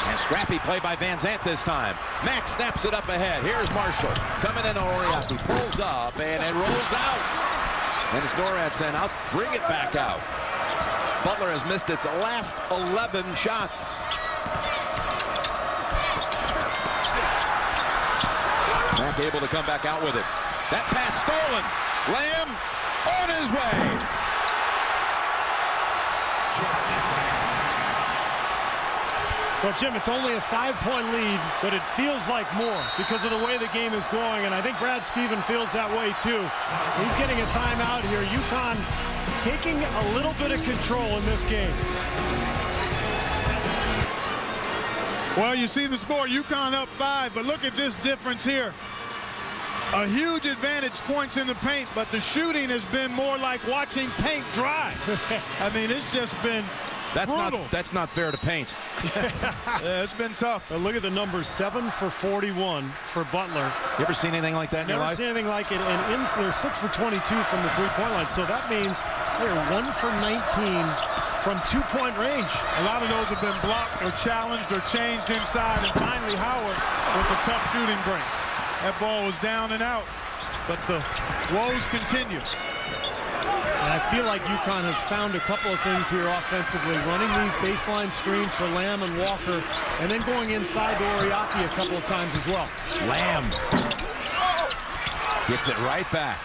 And scrappy play by Van Zandt this time. Mack snaps it up ahead. Here's Marshall. Coming in, Oriaki pulls up, and it rolls out. And it's Norad saying, I'll bring it back out. Butler has missed its last 11 shots. Mack able to come back out with it. That pass stolen. Lamb on his way. Well, Jim, it's only a 5-point lead, but it feels like more because of the way the game is going, and I think Brad Stevens feels that way too. He's getting a timeout here. UConn taking a little bit of control in this game. Well, you see the score, UConn up 5, but look at this difference here. A huge advantage, points in the paint, but the shooting has been more like watching paint dry. I mean, it's just been brutal. That's not fair to paint. Yeah, it's been tough. But look at the numbers, 7 for 41 for Butler. You ever seen anything like that in your life? Never seen anything like it, and they're 6 for 22 from the three-point line. So that means they're 1 for 19 from two-point range. A lot of those have been blocked or challenged or changed inside, and finally Howard with a tough shooting break. That ball was down and out, but the woes continue. And I feel like UConn has found a couple of things here offensively, running these baseline screens for Lamb and Walker, and then going inside to Oriaki a couple of times as well. Lamb. Gets it right back.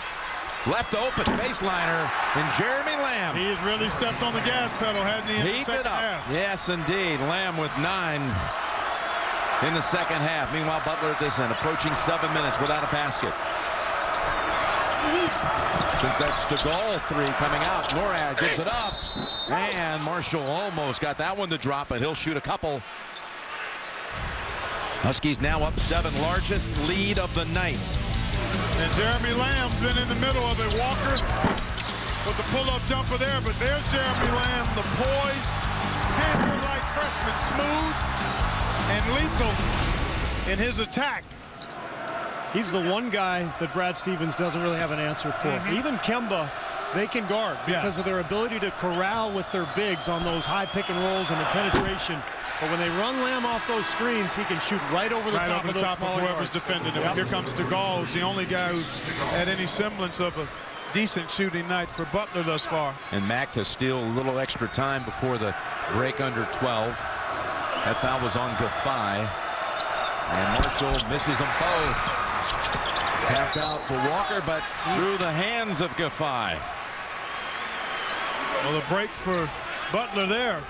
Left open, baseliner, and Jeremy Lamb. He has really stepped on the gas pedal, hasn't he, in the Heat second it up. half? Yes, indeed. Lamb with 9 in the second half. Meanwhile, Butler at this end, approaching 7 minutes without a basket. Since that Stegall three coming out, Norad gives it up. And Marshall almost got that one to drop, but he'll shoot a couple. Huskies now up 7, largest lead of the night. And Jeremy Lamb's been in the middle of it. Walker with the pull-up jumper there, but there's Jeremy Lamb, the poise, Panther-like freshman, smooth and lethal in his attack. He's the one guy that Brad Stevens doesn't really have an answer for. Even Kemba, they can guard because of their ability to corral with their bigs on those high pick and rolls and the penetration. But when they run Lamb off those screens, he can shoot right over the top of those smaller whoever's guards. defending him. Here comes Stegall, who's the only guy who's had any semblance of a decent shooting night for Butler thus far. And Mack to steal a little extra time before the break under 12. That foul was on Gaffai. And Marshall misses them both. Tapped out to Walker, but through the hands of Gaffai. Well, the break for Butler there.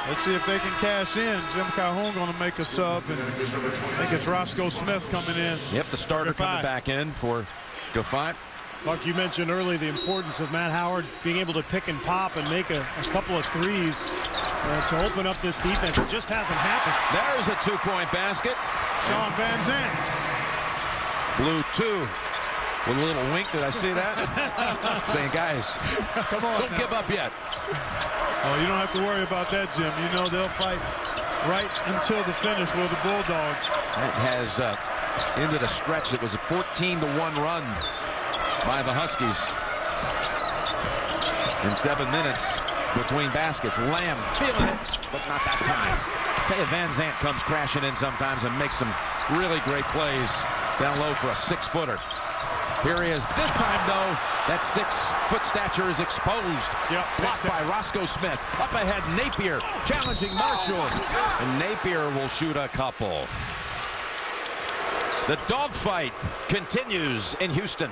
Let's see if they can cash in. Jim Calhoun going to make a sub, and I think it's Roscoe Smith coming in. Yep, the starter coming back in for Gaffai. Mark, you mentioned early the importance of Matt Howard being able to pick and pop and make a couple of threes to open up this defense. It just hasn't happened. There's a two-point basket. Sean Van Zandt. Blew 2 with a little wink. Did I see that? Saying, guys, come on, don't give up yet. Oh, you don't have to worry about that, Jim. You know they'll fight right until the finish with the Bulldogs. It has into the stretch. It was a 14-1 run by the Huskies. In 7 minutes between baskets. Lamb feeling it, but not that time. Tell you, Van Zandt comes crashing in sometimes and makes some really great plays down low for a 6-footer. Here he is. This time, though, that 6-foot stature is exposed. Blocked by Roscoe Smith. Up ahead, Napier challenging Marshall. And Napier will shoot a couple. The dogfight continues in Houston.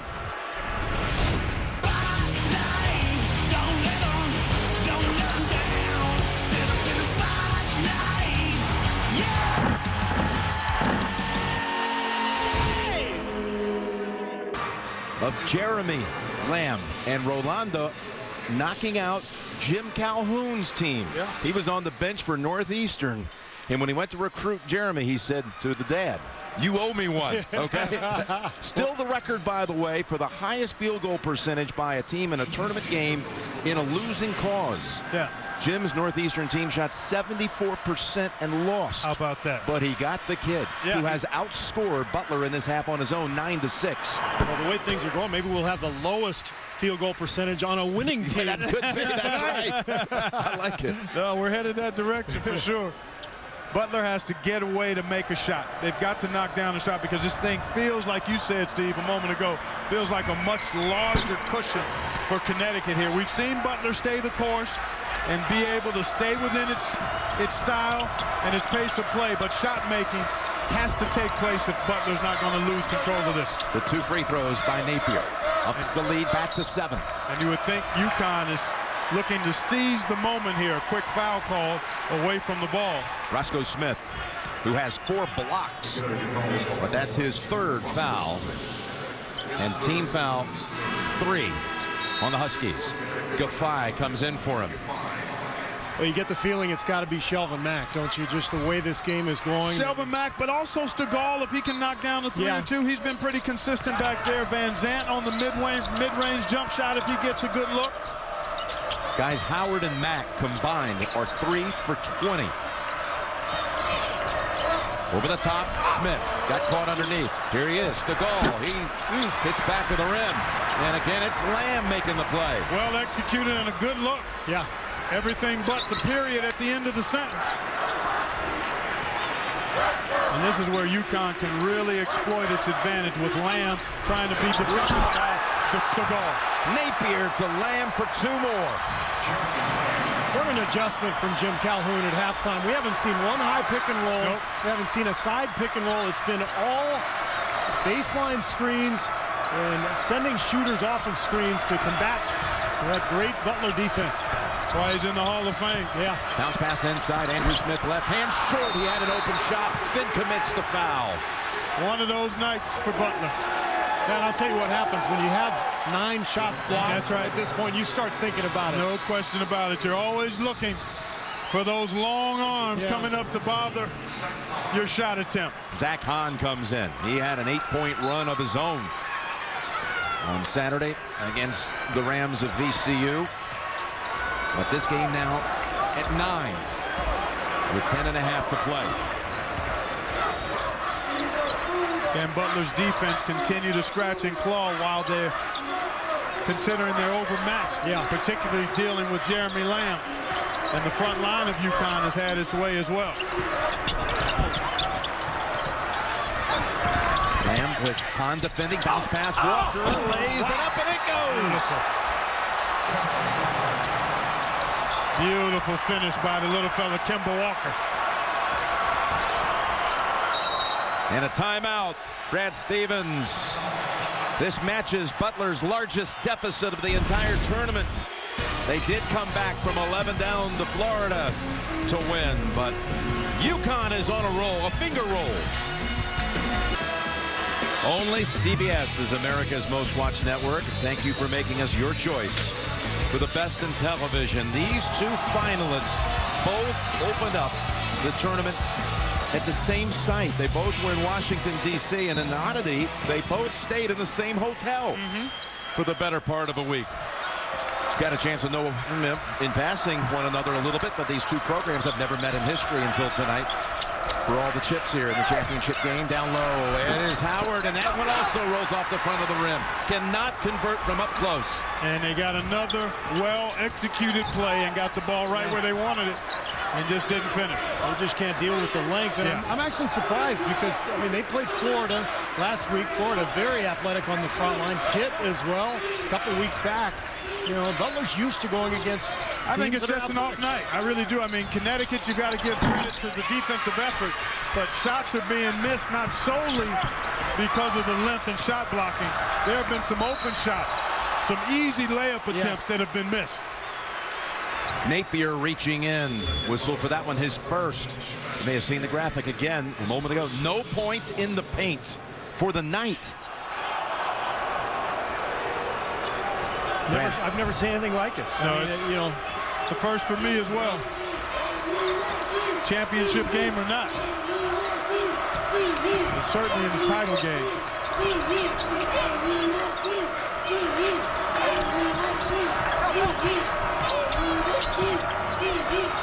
Of Jeremy Lamb and Rolando knocking out Jim Calhoun's team. He was on the bench for Northeastern, and when he went to recruit Jeremy, he said to the dad, "You owe me one." Okay. Still the record, by the way, for the highest field goal percentage by a team in a tournament game in a losing cause. Jim's Northeastern team shot 74% and lost. How about that? But he got the kid who has outscored Butler in this half on his own, 9-6. Well, the way things are going, maybe we'll have the lowest field goal percentage on a winning team. That could be. That's right. I like it. No, we're headed that direction for sure. Butler has to get away to make a shot. They've got to knock down a shot because this thing feels, like you said, Steve, a moment ago, feels like a much larger cushion for Connecticut here. We've seen Butler stay the course and be able to stay within its style and its pace of play, but shot making has to take place if Butler's not going to lose control of this. The 2 free throws by Napier. Ups the lead back to 7. And you would think UConn is looking to seize the moment here. A quick foul call away from the ball. Roscoe Smith, who has 4 blocks, but that's his 3rd foul. And team foul 3 on the Huskies. Gaffai comes in for him. Well, you get the feeling it's got to be Shelvin Mack, don't you? Just the way this game is going. Shelvin Mack, but also Stegall, if he can knock down a 3 or 2. He's been pretty consistent back there. Van Zandt on the mid-range jump shot if he gets a good look. Guys, Howard and Mack combined are 3 for 20. Over the top, Smith got caught underneath. Here he is, Stegall. He hits back of the rim. And again, it's Lamb making the play. Well executed and a good look. Yeah. Everything but the period at the end of the sentence. And this is where UConn can really exploit its advantage with Lamb trying to beat the Stegall. Napier to Lamb for 2 more. What an adjustment from Jim Calhoun at halftime. We haven't seen one high pick and roll. We haven't seen a side pick and roll. It's been all baseline screens and sending shooters off of screens to combat that great Butler defense. That's why he's in the Hall of Fame. Yeah. Bounce pass inside. Andrew Smith left hand short. He had an open shot, then commits the foul. One of those nights for Butler. And I'll tell you what happens when you have 9 shots blocked. That's right. At this point, you start thinking about it. No question about it. You're always looking for those long arms coming up to bother your shot attempt. Zach Hahn comes in. He had an 8-point run of his own on Saturday against the Rams of VCU. But this game now at 9 with 10.5 to play. And Butler's defense continue to scratch and claw while they're considering they're overmatched. Yeah. Particularly dealing with Jeremy Lamb. And the front line of UConn has had its way as well. Lamb with Hahn defending. Bounce pass. Walker lays it up and it goes. Beautiful finish by the little fella, Kemba Walker. And a timeout. Brad Stevens. This matches Butler's largest deficit of the entire tournament. They did come back from 11 down to Florida to win, but UConn is on a roll, a finger roll. Only CBS is America's most watched network. Thank you for making us your choice for the best in television. These 2 finalists both opened up the tournament at the same site. They both were in Washington, D.C., and an oddity, they both stayed in the same hotel for the better part of a week. Got a chance to know in passing one another a little bit, but these 2 programs have never met in history until tonight. For all the chips here in the championship game. Down low, it is Howard, and that one also rolls off the front of the rim. Cannot convert from up close. And they got another well-executed play and got the ball right where they wanted it and just didn't finish. They just can't deal with the length. And I'm actually surprised because, I mean, they played Florida last week. Florida very athletic on the front line. Pitt as well a couple weeks back. You know, Butler's used to going against I think it's just an off night. I really do. I mean, Connecticut, you got to give credit to the defensive effort, but shots are being missed not solely because of the length and shot blocking. There have been some open shots, some easy layup attempts that have been missed. Napier reaching in. Whistle for that one, his first. You may have seen the graphic again a moment ago. No points in the paint for the night. I've never seen anything like it. No, I mean, you know, it's a first for me as well. Championship game or not. And certainly in the title game.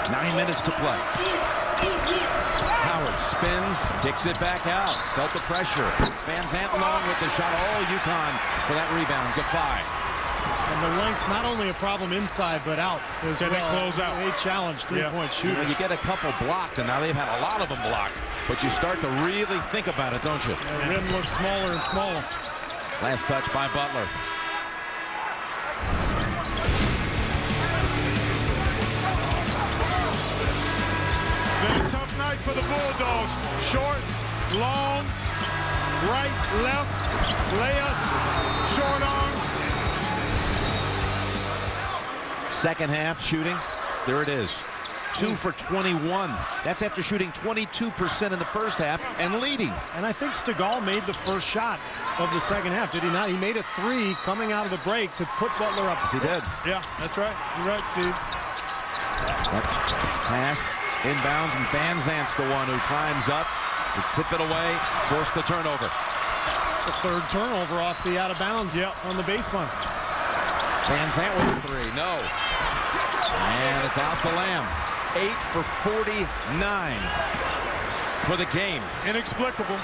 9 minutes to play. Howard spins, kicks it back out. Felt the pressure. Van Zandt long with the shot. All UConn for that rebound. Defy. And the length, not only a problem inside, but out as well. They close out. A challenge, 3-point shooter. You know, you get a couple blocked, and now they've had a lot of them blocked. But you start to really think about it, don't you? The rim looks smaller and smaller. Last touch by Butler. Been a tough night for the Bulldogs. Short, long, right, left, layups, short arm. Second half shooting, there it is. 2 for 21. That's after shooting 22% in the first half and leading. And I think Stegall made the first shot of the second half, did he not? He made a 3 coming out of the break to put Butler up 6. He did. Yeah, that's right. You're right, Steve. Pass inbounds, and Van Zandt's the one who climbs up to tip it away, force the turnover. It's the 3rd turnover off the out of bounds on the baseline. Van Zandt with a 3. No. And it's out to Lamb. 8 for 49 for the game. Inexplicable.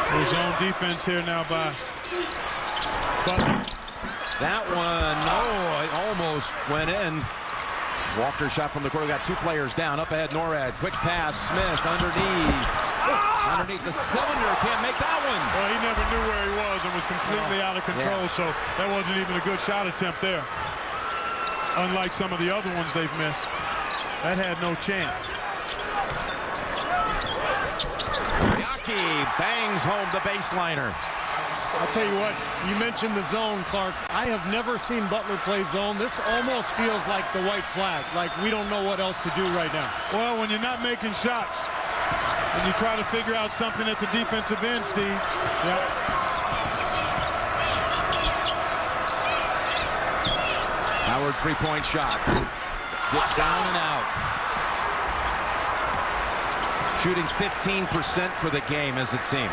There's zone defense here now by Butler. That one, no, it almost went in. Walker shot from the corner, got 2 players down. Up ahead, Norad, quick pass, Smith underneath. right. The cylinder can't make that one. Well, he never knew where he was and was completely out of control, so that wasn't even a good shot attempt there. Unlike some of the other ones they've missed. That had no chance. Yaki bangs home the baseliner. I'll tell you what, you mentioned the zone, Clark. I have never seen Butler play zone. This almost feels like the white flag, like we don't know what else to do right now. Well, when you're not making shots, and you try to figure out something at the defensive end, Steve. Yeah. Howard three-point shot. Dips down and out. Shooting 15% for the game as a team.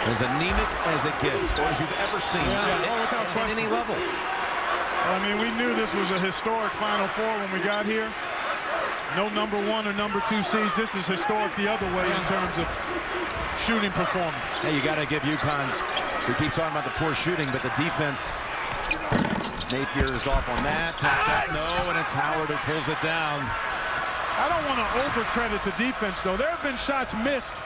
As anemic as it gets, or as you've ever seen at any level. Well, I mean, we knew this was a historic Final Four when we got here. No number 1 or number 2 seeds. This is historic the other way in terms of shooting performance. Hey, you got to give UConn's. We keep talking about the poor shooting, but the defense. Napier is off on that. No, and it's Howard who pulls it down. I don't want to overcredit the defense, though. There have been shots missed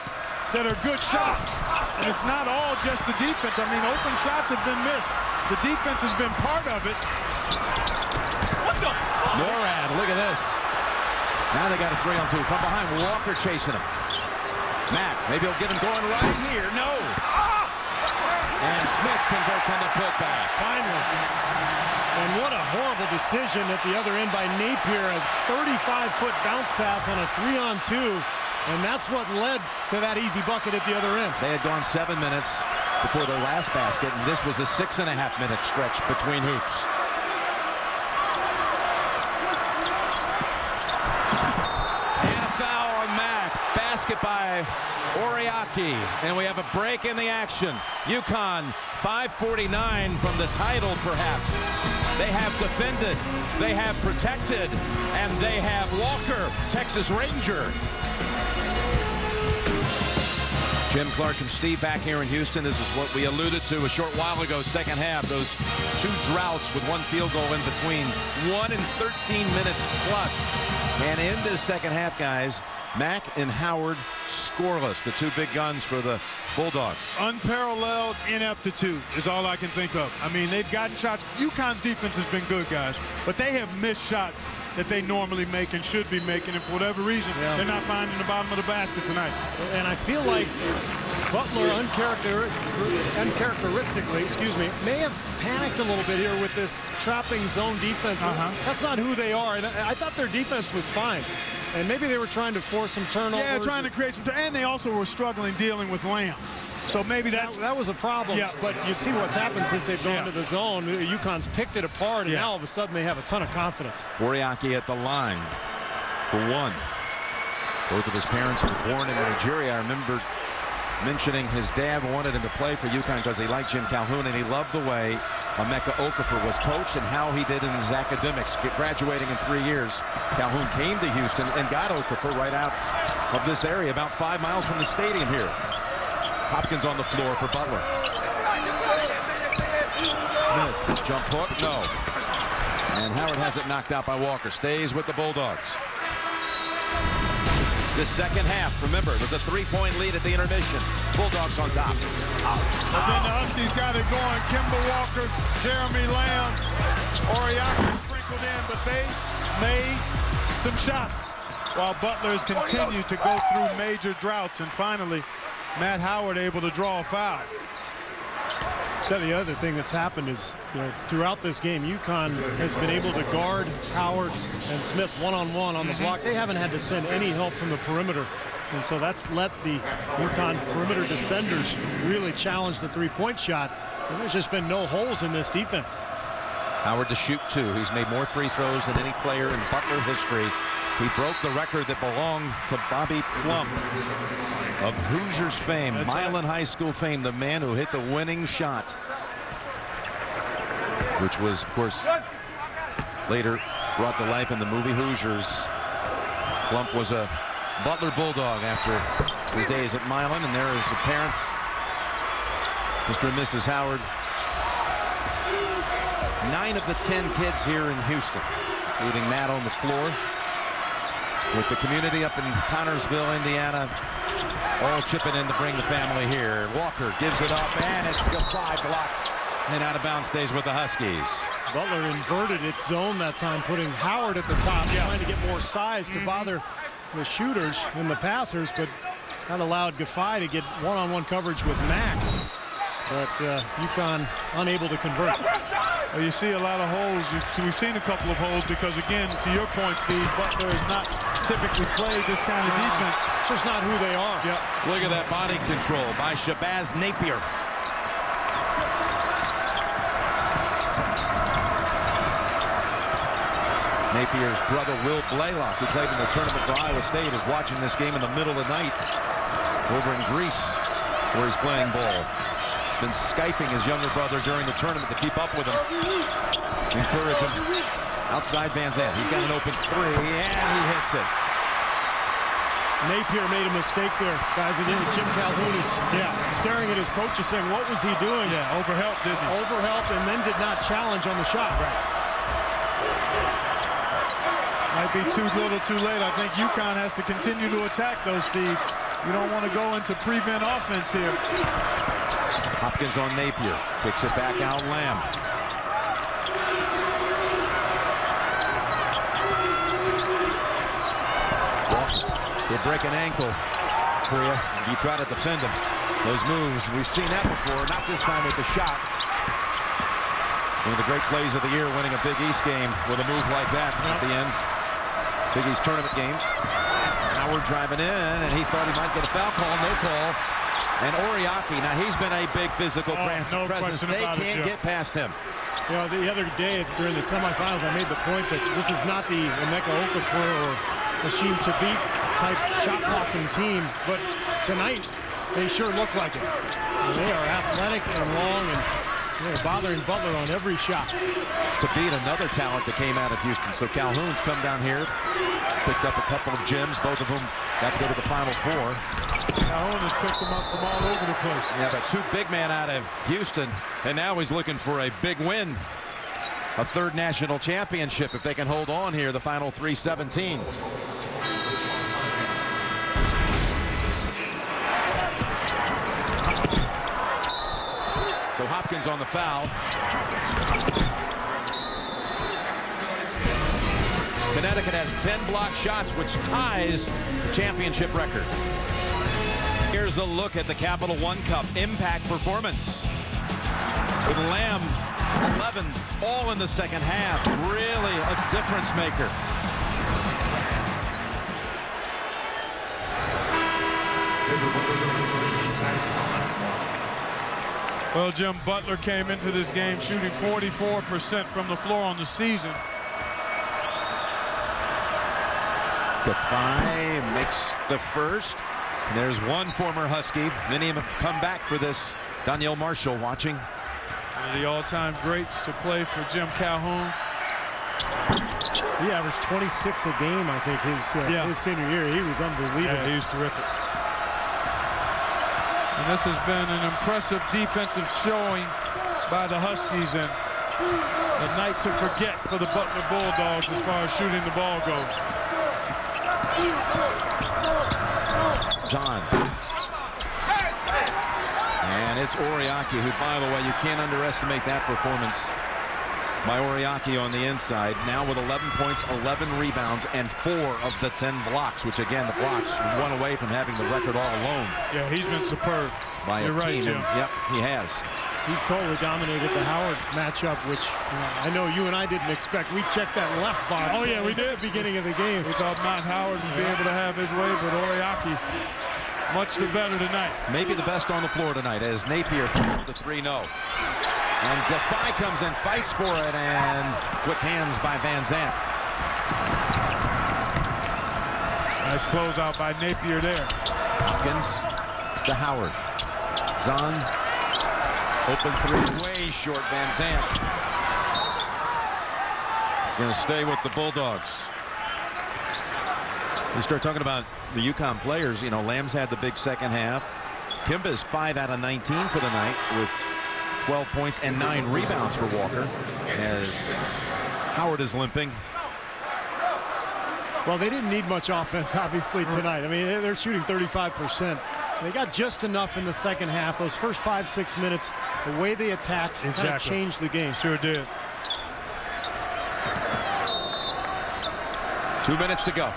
that are good shots. And it's not all just the defense. I mean, open shots have been missed. The defense has been part of it. What the fuck? Norad, look at this. Now they got a 3-on-2 from behind. Walker chasing him. Matt, maybe he'll get him going right here. No. And Smith converts on the putback. Finally. And what a horrible decision at the other end by Napier. A 35-foot bounce pass on a 3-on-2. And that's what led to that easy bucket at the other end. They had gone 7 minutes before their last basket, and this was a 6.5-minute stretch between hoops. And a foul on Mack. Basket by Oriaki. And we have a break in the action. UConn, 5:49 from the title, perhaps. They have defended, they have protected, and they have Walker, Texas Ranger. Jim Clark and Steve back here in Houston. This is what we alluded to a short while ago, second half. Those two droughts with one field goal in between. 1 and 13 minutes plus. And in this second half, guys, Mack and Howard scoreless. The two big guns for the Bulldogs. Unparalleled ineptitude is all I can think of. I mean, they've gotten shots. UConn's defense has been good, guys, but they have missed shots that they normally make and should be making, and for whatever reason, they're not finding the bottom of the basket tonight. And I feel like Butler uncharacteristically, may have panicked a little bit here with this trapping zone defense. That's not who they are. And I thought their defense was fine. And maybe they were trying to force some turnovers. Yeah, trying to create some, and they also were struggling dealing with Lamb. So maybe that was a problem. Yeah. But you see what's happened since they've gone to the zone. UConn's picked it apart, and now all of a sudden they have a ton of confidence. Oriaki at the line for one. Both of his parents were born in Nigeria. I remember mentioning his dad wanted him to play for UConn because he liked Jim Calhoun, and he loved the way Emeka Okafor was coached and how he did in his academics. Graduating in 3 years, Calhoun came to Houston and got Okafor right out of this area, about 5 miles from the stadium here. Hopkins on the floor for Butler. Smith, jump hook, no. And Howard has it knocked out by Walker. Stays with the Bulldogs. The second half, remember, it was a 3-point lead at the intermission. Bulldogs on top. But then the Huskies got it going. Kemba Walker, Jeremy Lamb, Oriaki sprinkled in, but they made some shots while Butler has continued to go through major droughts, and finally Matt Howard able to draw a foul. So the other thing that's happened is, throughout this game, UConn has been able to guard Howard and Smith one-on-one on the block. They haven't had to send any help from the perimeter. And so that's let the UConn perimeter defenders really challenge the three-point shot. And there's just been no holes in this defense. Howard to shoot 2. He's made more free throws than any player in Butler history. He broke the record that belonged to Bobby Plump of Hoosiers fame, Milan High School fame, the man who hit the winning shot, which was, of course, later brought to life in the movie Hoosiers. Plump was a Butler Bulldog after his days at Milan, and there is the parents, Mr. and Mrs. Howard. 9 of the 10 kids here in Houston, including Matt on the floor, with the community up in Connorsville, Indiana, all chipping in to bring the family here. Walker gives it up, and it's Gaffai blocked. And out of bounds, stays with the Huskies. Butler inverted its zone that time, putting Howard at the top, trying to get more size to bother the shooters and the passers, but that allowed Gaffai to get one-on-one coverage with Mack. But UConn unable to convert. Well, you see a lot of holes. We've seen a couple of holes because, again, to your point, Steve, Butler has not typically played this kind of defense. It's just not who they are. Yep. Look at that body control by Shabazz Napier. Napier's brother, Will Blaylock, who played in the tournament for Iowa State, is watching this game in the middle of the night over in Greece, where he's playing ball. Been Skyping his younger brother during the tournament to keep up with him. Encourage him. Outside Van Zandt. He's got an open three, and he hits it. Napier made a mistake there, guys. Again, Jim Calhoun is staring at his coaches saying, what was he doing? Yeah, overhelped, didn't he? Overhelped, and then did not challenge on the shot. Right. Might be too little too late. I think UConn has to continue to attack those, Steve. You don't want to go into prevent offense here. Hopkins on Napier. Kicks it back out, Lamb. Walker. He'll break an ankle for you if you try to defend him. Those moves, we've seen that before. Not this time with the shot. One of the great plays of the year, winning a Big East game with a move like that at the end. Big East tournament game. Howard driving in, and he thought he might get a foul call. No call. And Oriaki, now he's been a big physical presence. They can't get past him. You know, the other day during the semifinals, I made the point that this is not the Emeka Okafor or Hashim Thabit type shot blocking team, but tonight they sure look like it. And they are athletic and long, and they're bothering Butler on every shot. To beat another talent that came out of Houston. So Calhoun's come down here, picked up a couple of gems, both of them got to go to the Final Four. Calhoun has picked them up from all over the place. Yeah, but two big men out of Houston, and now he's looking for a big win. A third national championship if they can hold on here, the final 3:17. So Hopkins on the foul. Connecticut has 10 blocked shots, which ties the championship record. Here's a look at the Capital One Cup impact performance. With Lamb, 11, all in the second half. Really a difference maker. Well, Jim, Butler came into this game shooting 44% from the floor on the season. Gaffai makes the first. And there's one former Husky. Many of them have come back for this. Danielle Marshall watching. One of the all-time greats to play for Jim Calhoun. He averaged 26 a game, I think, his senior year. He was unbelievable. Yeah, he was terrific. And this has been an impressive defensive showing by the Huskies, and a night to forget for the Butler Bulldogs as far as shooting the ball goes. Zahn. And it's Oriaki, who, by the way, you can't underestimate that performance by Oriaki on the inside. Now with 11 points, 11 rebounds, and 4 of the 10 blocks, which, again, the blocks one away from having the record all alone. Yeah, he's been superb. By You're a right, team. Jim. Yep, he has. He's totally dominated the Howard matchup, which I know you and I didn't expect. We checked that left box. Oh, yeah, we did. At the beginning of the game. We thought Matt Howard would be able to have his way, but Oriaki, much the better tonight. Maybe the best on the floor tonight as Napier puts up the 3-0. And Gaffai comes and fights for it, and quick hands by Van Zandt. Nice closeout by Napier there. Hopkins to Howard. Zahn, open three, way short. Van Zandt. He's going to stay with the Bulldogs. We start talking about the UConn players. You know, Lamb's had the big second half. Kimba's 5 out of 19 for the night with 12 points and 9 rebounds for Walker. As Howard is limping. Well, they didn't need much offense, obviously, tonight. I mean, they're shooting 35%. They got just enough in the second half. Those first 5-6 minutes, the way they attacked kind of changed the game. Sure did. 2 minutes to go.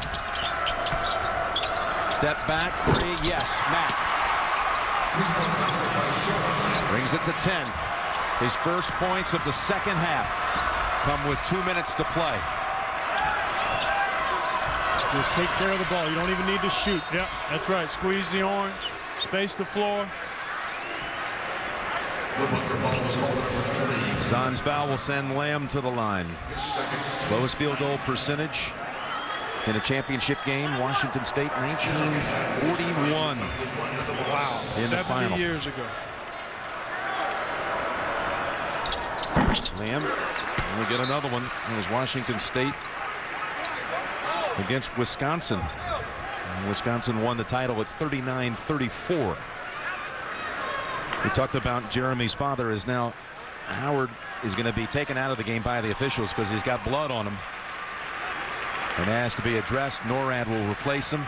Step back, 3, yes, Mack. Brings it to 10. His first points of the second half come with 2 minutes to play. Just take care of the ball. You don't even need to shoot. Yeah, that's right. Squeeze the orange, space the floor. Zahn's foul will send Lamb to the line. Lowest field goal percentage in a championship game, Washington State, 1941. Wow. In the 70 final. years ago. Lamb will get another one. It was Washington State against Wisconsin. And Wisconsin won the title at 39-34. We talked about Jeremy's father is now Howard is going to be taken out of the game by the officials because he's got blood on him and has to be addressed. NORAD will replace him.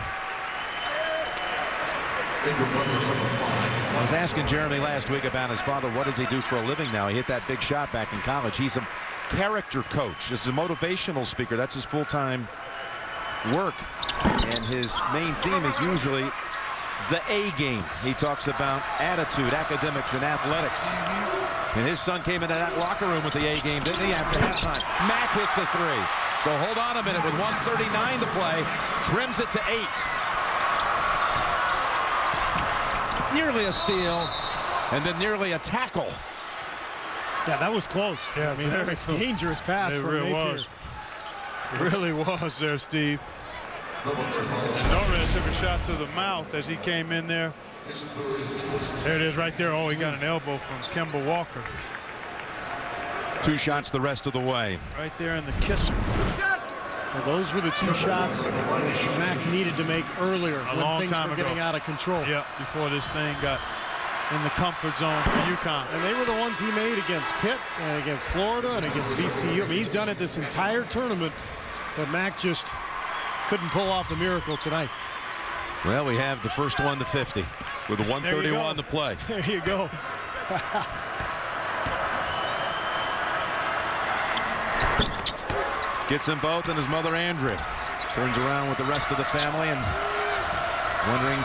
I was asking Jeremy last week about his father. What does he do for a living now? He hit that big shot back in college. He's a character coach. He's a motivational speaker. That's his full-time work. And his main theme is usually the A game. He talks about attitude, academics, and athletics. And his son came into that locker room with the A game, didn't he, after halftime? Mack hits a 3. So hold on a minute. With 1:39 to play, trims it to 8. Nearly a steal, and then nearly a tackle. Yeah, that was close. Yeah, I mean, that was a dangerous pass It from really Napier. was. It really was there, Steve. NORAD took a shot to the mouth as he came in there. There it is right there. Oh, he got an elbow from Kemba Walker. 2 shots the rest of the way. Right there in the kisser. Well, those were the 2 shots Mack needed to make earlier when things were getting out of control. Yeah, before this thing got in the comfort zone for UConn. And they were the ones he made against Pitt and against Florida and against VCU. I mean, he's done it this entire tournament, but Mack just couldn't pull off the miracle tonight. Well, we have the first one to 50 with 1:31 to play. There you go. Gets them both and his mother, Andrea. Turns around with the rest of the family and wondering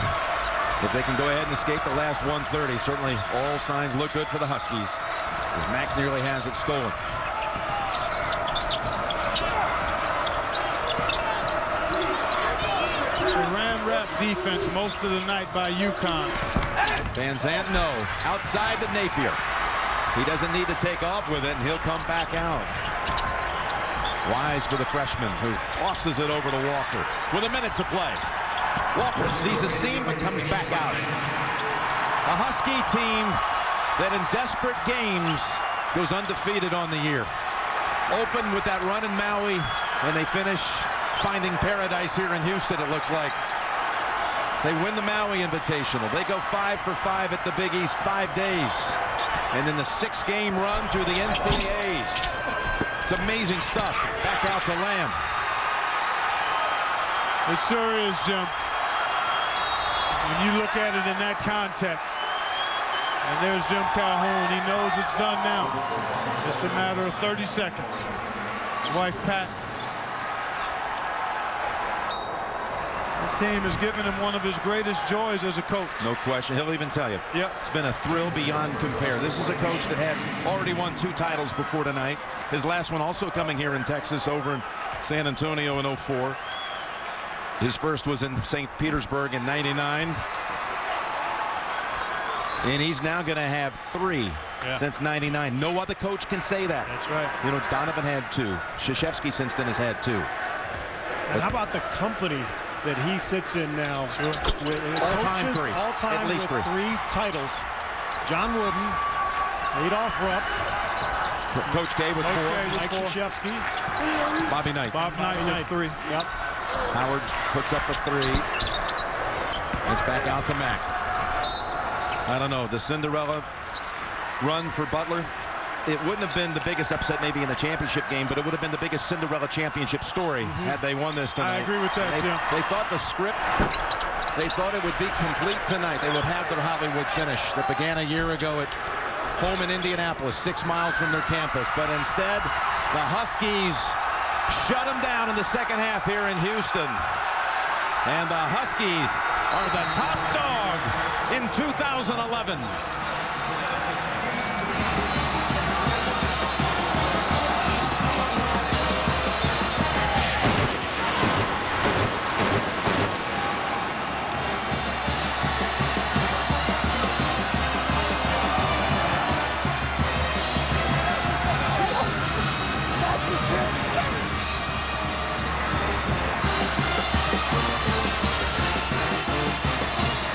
if they can go ahead and escape the last 1:30. Certainly all signs look good for the Huskies as Mack nearly has it stolen. Ran-wrap defense most of the night by UConn. Van Zandt, no. Outside to Napier. He doesn't need to take off with it, and he'll come back out. Wise for the freshman, who tosses it over to Walker with a minute to play. Walker sees a seam, but comes back out. A Husky team that in desperate games goes undefeated on the year. Open with that run in Maui, and they finish finding paradise here in Houston, it looks like. They win the Maui Invitational. They go 5 for 5 at the Big East 5 days. And then the 6-game run through the NCAAs. It's amazing stuff. Back out to Lamb. It sure is, Jim. When you look at it in that context. And there's Jim Calhoun. He knows it's done now. Just a matter of 30 seconds. His wife, Pat. This team has given him one of his greatest joys as a coach. No question. He'll even tell you. Yep. It's been a thrill beyond compare. This is a coach that had already won 2 titles before tonight. His last one also coming here in Texas over in San Antonio in 04. His first was in St. Petersburg in 99. And he's now going to have 3 since 99. No other coach can say that. That's right. You know, Donovan had 2. Krzyzewski since then has had 2. And how about the company that he sits in now? Sure. With All-time 3. All-time At least with 3 titles. John Wooden, Adolph Rupp, Coach K with 4. Mike Krzyzewski, Bobby Knight. Bob Knight with 3. Yep. Howard puts up a 3. It's back out to Mack. I don't know. The Cinderella run for Butler. it wouldn't have been the biggest upset maybe in the championship game, but it would have been the biggest Cinderella championship story had they won this tonight. I agree with that, Jim. They thought the script, they thought it would be complete tonight. They would have their Hollywood finish that began a year ago at home in Indianapolis, 6 miles from their campus. But instead, the Huskies shut them down in the second half here in Houston. And the Huskies are the top dog in 2011.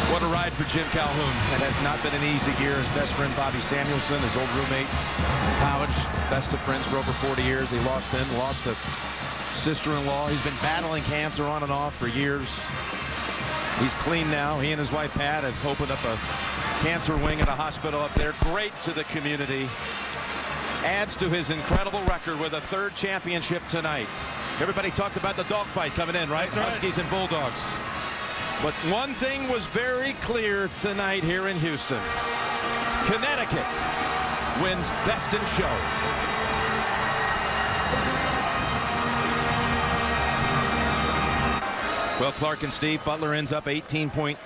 What a ride for Jim Calhoun. It has not been an easy year. His best friend Bobby Samuelson, his old roommate in college, best of friends for over 40 years. He lost him, lost a sister-in-law. He's been battling cancer on and off for years. He's clean now. He and his wife Pat have opened up a cancer wing at a hospital up there. Great to the community. Adds to his incredible record with a 3rd championship tonight. Everybody talked about the dogfight coming in, right? Huskies and Bulldogs. But one thing was very clear tonight here in Houston. Connecticut wins Best in Show. Well, Clark and Steve, Butler ends up 18%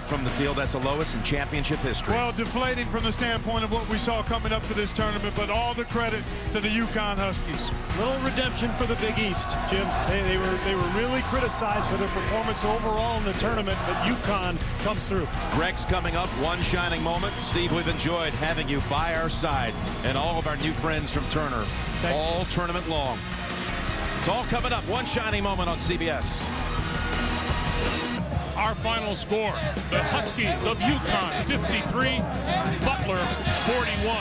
from the field. That's the lowest in championship history. Well, deflating from the standpoint of what we saw coming up to this tournament, but all the credit to the UConn Huskies. Little redemption for the Big East, Jim. They were really criticized for their performance overall in the tournament, but UConn comes through. Greg's coming up, one shining moment. Steve, we've enjoyed having you by our side and all of our new friends from Turner all tournament long. It's all coming up. One shining moment on CBS. Our final score, the Huskies of UConn 53, Butler 41.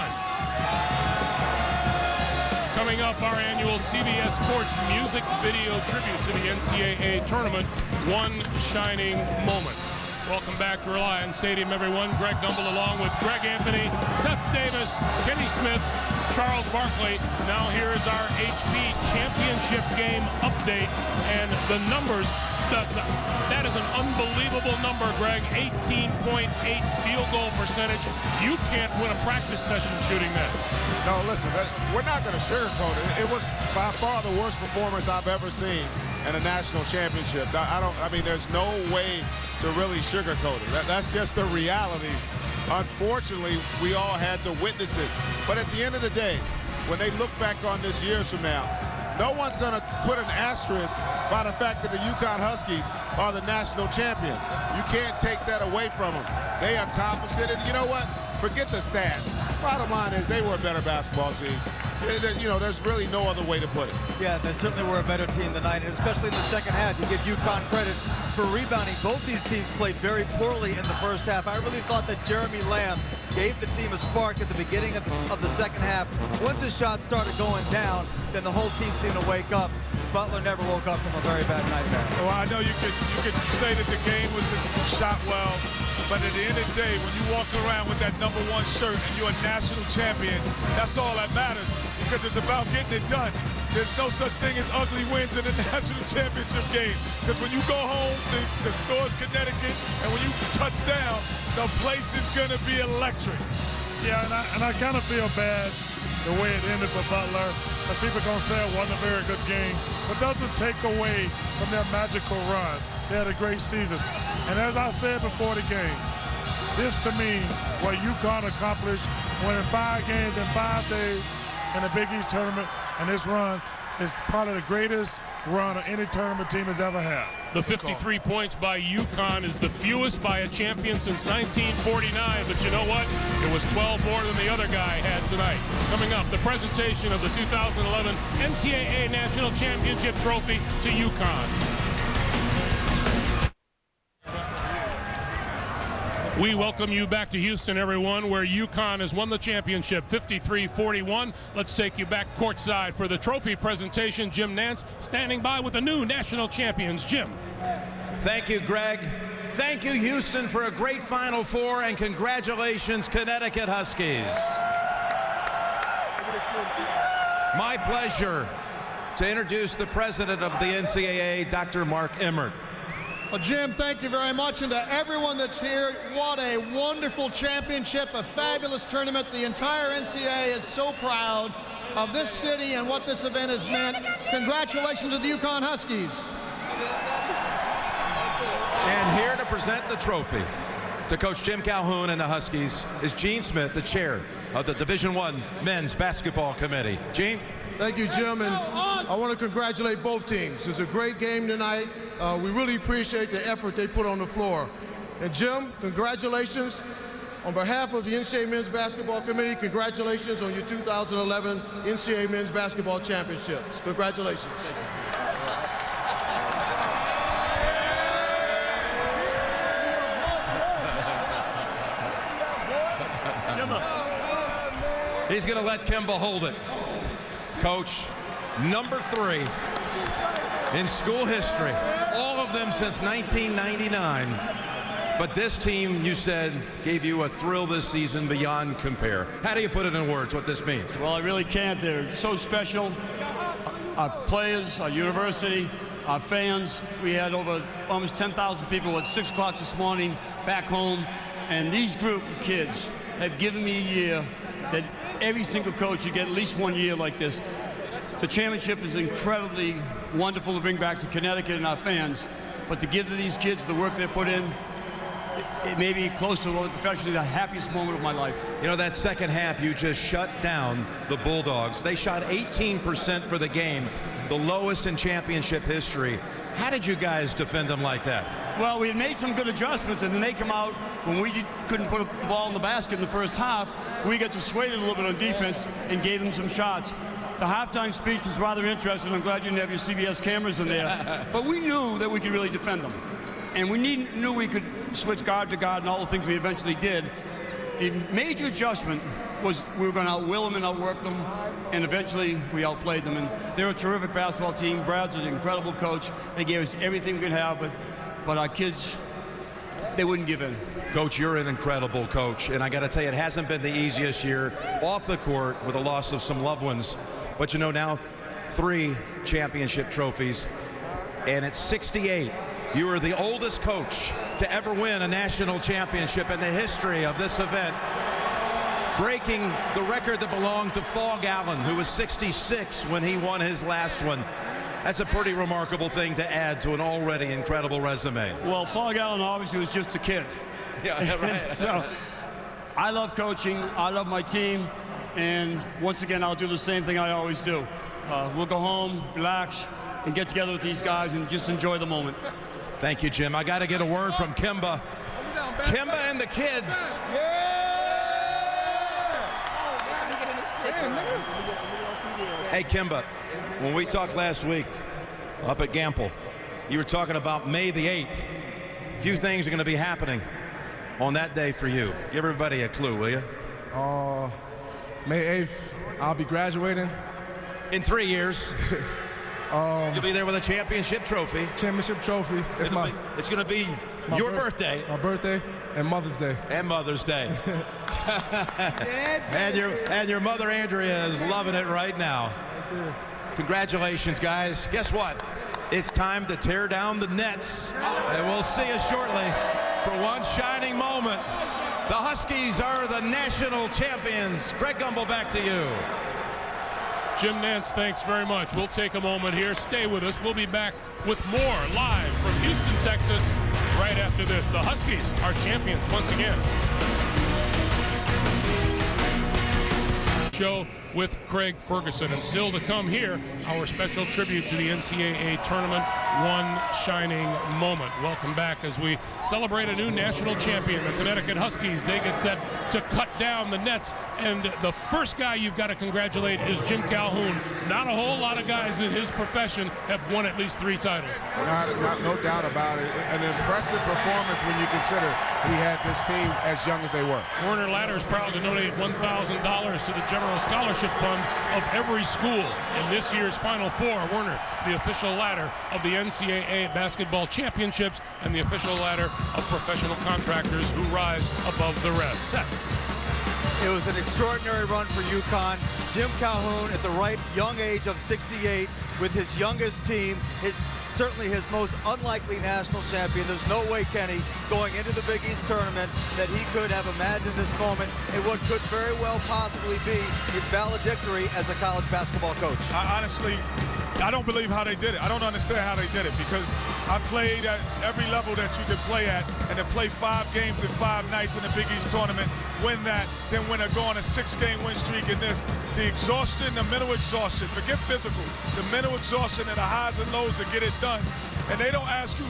Coming up, our annual CBS Sports music video tribute to the NCAA tournament, One Shining Moment. Welcome back to Reliant Stadium, everyone. Greg Gumbel along with Greg Anthony, Seth Davis, Kenny Smith, Charles Barkley. Now here is our HP Championship Game update and the numbers. That is an unbelievable number, Greg. 18.8 field goal percentage. You can't win a practice session shooting that. No, listen, we're not going to sugarcoat it. It was by far the worst performance I've ever seen in a national championship. I mean, there's no way to really sugarcoat it. That's just the reality. Unfortunately, we all had to witness it. But at the end of the day, when they look back on this years from now, no one's going to put an asterisk by the fact that the UConn Huskies are the national champions. You can't take that away from them. They accomplished it, and you know what? Forget the stats. Bottom line is they were a better basketball team. You know, there's really no other way to put it. Yeah, they certainly were a better team tonight, and especially in the second half. You give UConn credit for rebounding. Both these teams played very poorly in the first half. I really thought that Jeremy Lamb gave the team a spark at the beginning of the second half. Once his shots started going down, then the whole team seemed to wake up. Butler never woke up from a very bad nightmare. Well, I know you could say that the game was shot well, but at the end of the day, when you walk around with that #1 shirt and you're a national champion, that's all that matters, because it's about getting it done. There's no such thing as ugly wins in a national championship game, because when you go home, the score's Connecticut, and when you touch down, the place is going to be electric. Yeah, and I kind of feel bad the way it ended for Butler. The people are going to say it wasn't a very good game, but doesn't take away from their magical run. They had a great season. And as I said before the game, this to me, what UConn accomplished, winning 5 games in 5 days in the Big East tournament, and this run is probably the greatest run any tournament team has ever had. The 53 points by UConn is the fewest by a champion since 1949, but you know what? It was 12 more than the other guy had tonight. Coming up, the presentation of the 2011 NCAA National Championship Trophy to UConn. We welcome you back to Houston, everyone, where UConn has won the championship 53-41. Let's take you back courtside for the trophy presentation. Jim Nantz standing by with the new national champions. Jim. Thank you, Greg. Thank you, Houston, for a great Final Four, and congratulations, Connecticut Huskies. My pleasure to introduce the president of the NCAA, Dr. Mark Emmert. Well, Jim, thank you very much, and to everyone that's here, what a wonderful championship, a fabulous tournament. The entire NCAA is so proud of this city and what this event has meant. Congratulations to the UConn Huskies. And here to present the trophy to Coach Jim Calhoun and the Huskies is Gene Smith, the chair of the Division I Men's Basketball Committee. Gene? Thank you, Jim, and I want to congratulate both teams. It's a great game tonight. We really appreciate the effort they put on the floor. And Jim, congratulations. On behalf of the NCAA Men's Basketball Committee, congratulations on your 2011 NCAA Men's Basketball Championships. Congratulations. He's going to let Kimba hold it. Coach, number 3 in school history, all of them since 1999. But this team, you said, gave you a thrill this season beyond compare. How do you put it in words, what this means? Well, I really can't. They're so special. Our players, our university, our fans. We had over almost 10,000 people at 6 o'clock this morning back home. And these group of kids have given me a year that every single coach should get at least 1 year like this. The championship is incredibly wonderful to bring back to Connecticut and our fans, but to give to these kids the work they put in, it may be close to professionally the happiest moment of my life. You know, that second half, you just shut down the Bulldogs. They shot 18% for the game, the lowest in championship history. How did you guys defend them like that? Well, we had made some good adjustments, and then they come out when we couldn't put the ball in the basket in the first half. We got to sway it a little bit on defense and gave them some shots. The halftime speech was rather interesting. I'm glad you didn't have your CBS cameras in there. But we knew that we could really defend them. And we knew we could switch guard to guard and all the things we eventually did. The major adjustment was we were going to outwill them and outwork them, and eventually we outplayed them. And they're a terrific basketball team. Brad's an incredible coach. They gave us everything we could have, but our kids, they wouldn't give in. Coach, you're an incredible coach, and I got to tell you, it hasn't been the easiest year off the court with the loss of some loved ones. But you know, now 3 championship trophies, and at 68, you are the oldest coach to ever win a national championship in the history of this event, breaking the record that belonged to Fog Allen, who was 66 when he won his last one. That's a pretty remarkable thing to add to an already incredible resume. Well, Fog Allen obviously was just a kid. Yeah, right. So I love coaching. I love my team. And once again, I'll do the same thing I always do. We'll go home, relax, and get together with these guys and just enjoy the moment. Thank you, Jim. I got to get a word from Kimba. Kimba and the kids. Hey, Kimba, when we talked last week up at Gamble, you were talking about May the 8th. A few things are going to be happening on that day for you. Give everybody a clue, will you? May 8th, I'll be graduating. In 3 years. You'll be there with a championship trophy. Championship trophy. It's going to be your birthday. My birthday and Mother's Day. And Mother's Day. and your mother, Andrea, is loving it right now. Congratulations, guys. Guess what? It's time to tear down the nets. And we'll see you shortly for one shining moment. The Huskies are the national champions. Greg Gumbel, back to you. Jim Nance, thanks very much. We'll take a moment here. Stay with us. We'll be back with more live from Houston, Texas, right after this. The Huskies are champions once again. Show with Craig Ferguson. And still to come here, our special tribute to the NCAA tournament, One Shining Moment. Welcome back as we celebrate a new national champion, the Connecticut Huskies. They get set to cut down the nets. And the first guy you've got to congratulate is Jim Calhoun. Not a whole lot of guys in his profession have won at least 3 titles. No doubt about it. An impressive performance when you consider we had this team as young as they were. Werner Latter is proud to donate $1,000 to the General Scholarship Fund of every school in this year's Final Four. Werner, the official ladder of the NCAA basketball championships and the official ladder of professional contractors who rise above the rest. Set. It was an extraordinary run for UConn. Jim Calhoun at the right young age of 68 with his youngest team, certainly his most unlikely national champion. There's no way, Kenny, going into the Big East tournament that he could have imagined this moment in what could very well possibly be his valedictory as a college basketball coach. Honestly, I don't believe how they did it. I don't understand how they did it because I played at every level that you could play at, and to play 5 games in 5 nights in the Big East tournament, win that, then go on a 6-game win streak in this. The exhaustion, the mental exhaustion, forget physical, the mental exhaustion and the highs and lows to get it done. And they don't ask you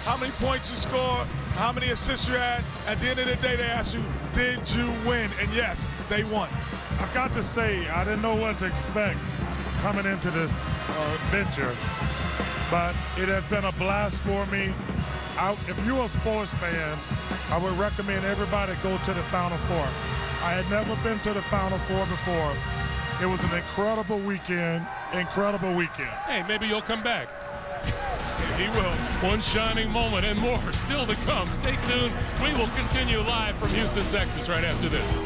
how many points you scored, how many assists you had. At the end of the day, they ask you, did you win? And yes, they won. I've got to say, I didn't know what to expect coming into this venture, but it has been a blast for me. If you're a sports fan, I would recommend everybody go to the Final Four. I had never been to the Final Four before. It was an incredible weekend, incredible weekend. Hey, maybe you'll come back. He will. One shining moment and more still to come. Stay tuned. We will continue live from Houston, Texas right after this.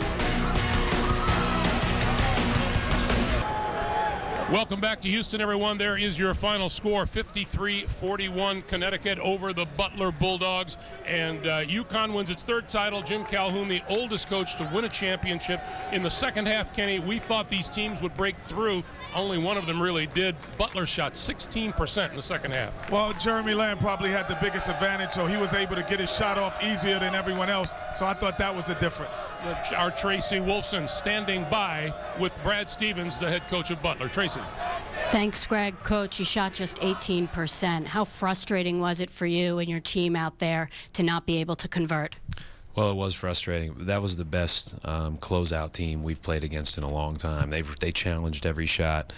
Welcome back to Houston, everyone. There is your final score, 53-41 Connecticut over the Butler Bulldogs. And UConn wins its 3rd title. Jim Calhoun, the oldest coach to win a championship. In the second half, Kenny, we thought these teams would break through. Only one of them really did. Butler shot 16% in the second half. Well, Jeremy Lamb probably had the biggest advantage, so he was able to get his shot off easier than everyone else. So I thought that was the difference. Our Tracy Wolfson standing by with Brad Stevens, the head coach of Butler. Tracy. Thanks, Greg. Coach, you shot just 18%. How frustrating was it for you and your team out there to not be able to convert? Well, it was frustrating. That was the best closeout team we've played against in a long time. They challenged every shot.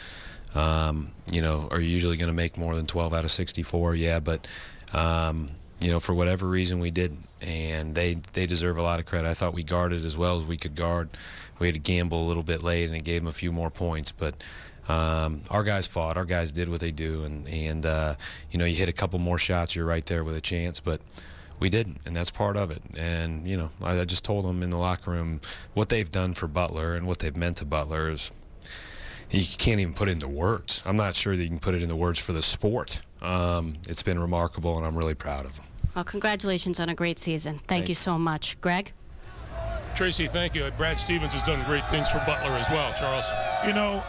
You know, are you usually going to make more than 12 out of 64? Yeah, but you know, for whatever reason we didn't, and they deserve a lot of credit. I thought we guarded as well as we could guard. We had to gamble a little bit late, and it gave them a few more points, but our guys fought. Our guys did what they do, and you know, you hit a couple more shots, you're right there with a chance, but we didn't, and that's part of it. And you know, I just told them in the locker room what they've done for Butler and what they've meant to Butler is you can't even put it into words. I'm not sure that you can put it into words for the sport. It's been remarkable, and I'm really proud of them. Well, congratulations on a great season. Thank you so much. Greg? Tracy, thank you. Brad Stevens has done great things for Butler as well. Charles? You know,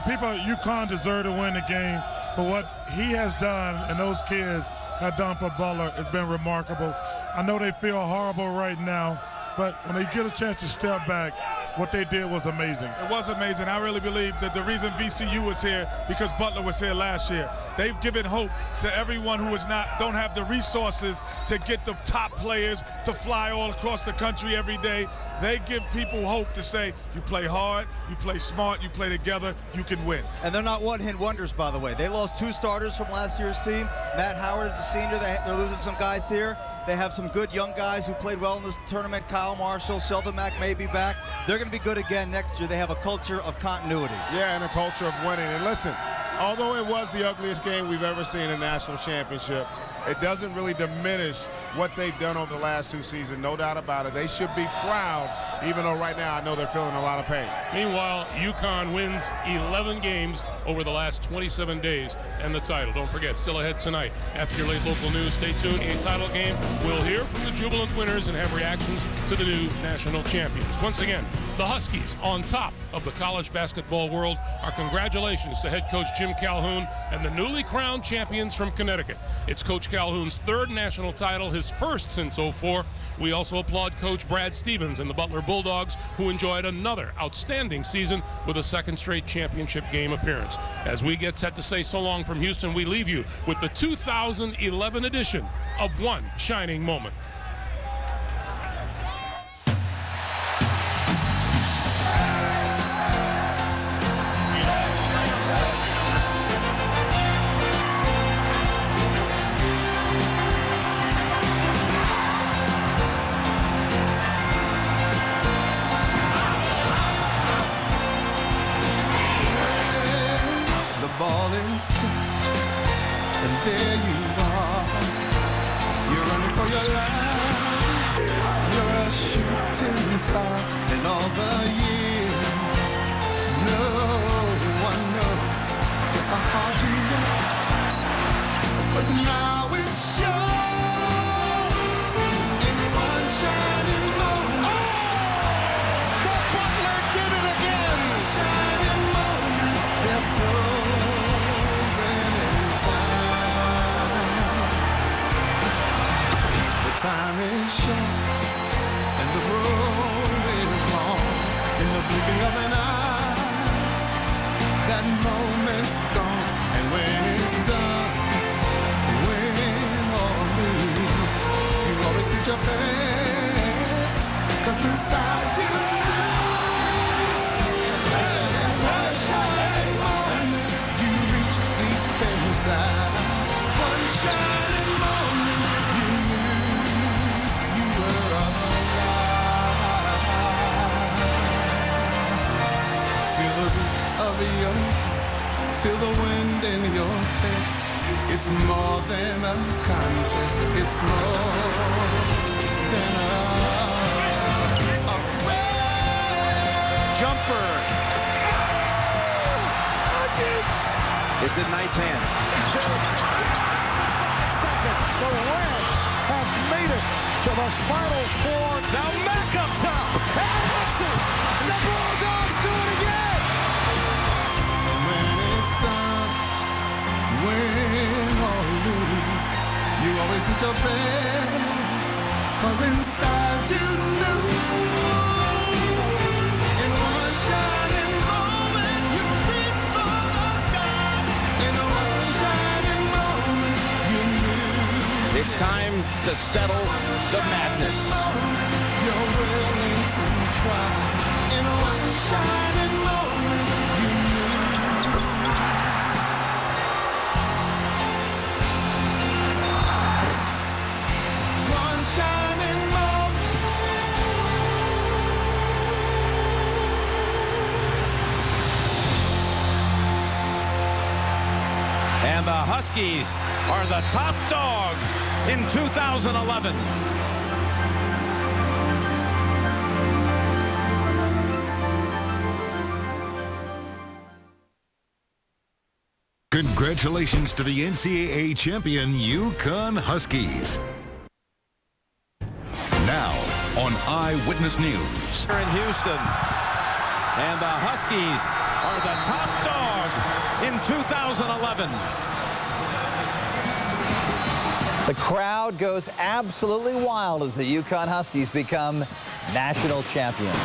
people at UConn deserve to win the game, but what he has done and those kids have done for Butler has been remarkable. I know they feel horrible right now, but when they get a chance to step back, what they did was amazing. It was amazing. I really believe that the reason VCU was here because Butler was here last year. They've given hope to everyone who don't have the resources to get the top players to fly all across the country every day. They give people hope to say, you play hard, you play smart, you play together, you can win. And they're not one-hit wonders, by the way. They lost 2 starters from last year's team. Matt Howard is a senior. They're losing some guys here. They have some good young guys who played well in this tournament. Kyle Marshall, Sheldon Mack may be back. They're going to be good again next year. They have a culture of continuity. Yeah, and a culture of winning. And listen, although it was the ugliest game we've ever seen in a national championship, it doesn't really diminish what they've done over the last 2 seasons, no doubt about it. They should be proud, even though right now I know they're feeling a lot of pain. Meanwhile, UConn wins 11 games over the last 27 days and the title. Don't forget, still ahead tonight. After your late local news, stay tuned. A title game. We'll hear from the jubilant winners and have reactions to the new national champions. Once again, the Huskies on top of the college basketball world. Our congratulations to head coach Jim Calhoun and the newly crowned champions from Connecticut. It's Coach Calhoun's 3rd national title, his first since '04. We also applaud Coach Brad Stevens and the Butler Bulldogs, who enjoyed another outstanding season with a 2nd straight championship game appearance. As we get set to say so long from Houston, we leave you with the 2011 edition of One Shining Moment. And there you are, you're running for your life, you're a shooting star, and in all the years. No one knows just how hard you worked, but now it shows in one shining moment. The Butler did it again. One shining moment, they're frozen in time. The time is short and the road is long. In the blinking of an eye, that moment's gone. And when it's done, win or lose, you always did your best, 'cause inside you knew that in one shining moment you reached deep inside. One shining moment you knew you were alive. Feel the beat of your heart, feel the wind in your face. It's more than a contest, it's more than a race. Jumper. It's in Knight's hand. Seconds. The Reds have made it to the Final Four. Now Mack up top. And misses. The Bulldogs do it again. And when it's done, win or lose, you always did your best, 'cause inside you knew in one shining moment you reached for the sky. In one shining moment you knew It's time to settle the madness. you're willing to try. In one shining moment you knew. One shining moment. And the Huskies are the top dog in 2011. Congratulations to the NCAA champion UConn Huskies. Now on Eyewitness News. Here in Houston. And the Huskies are the top dog in 2011. The crowd goes absolutely wild as the UConn Huskies become national champions.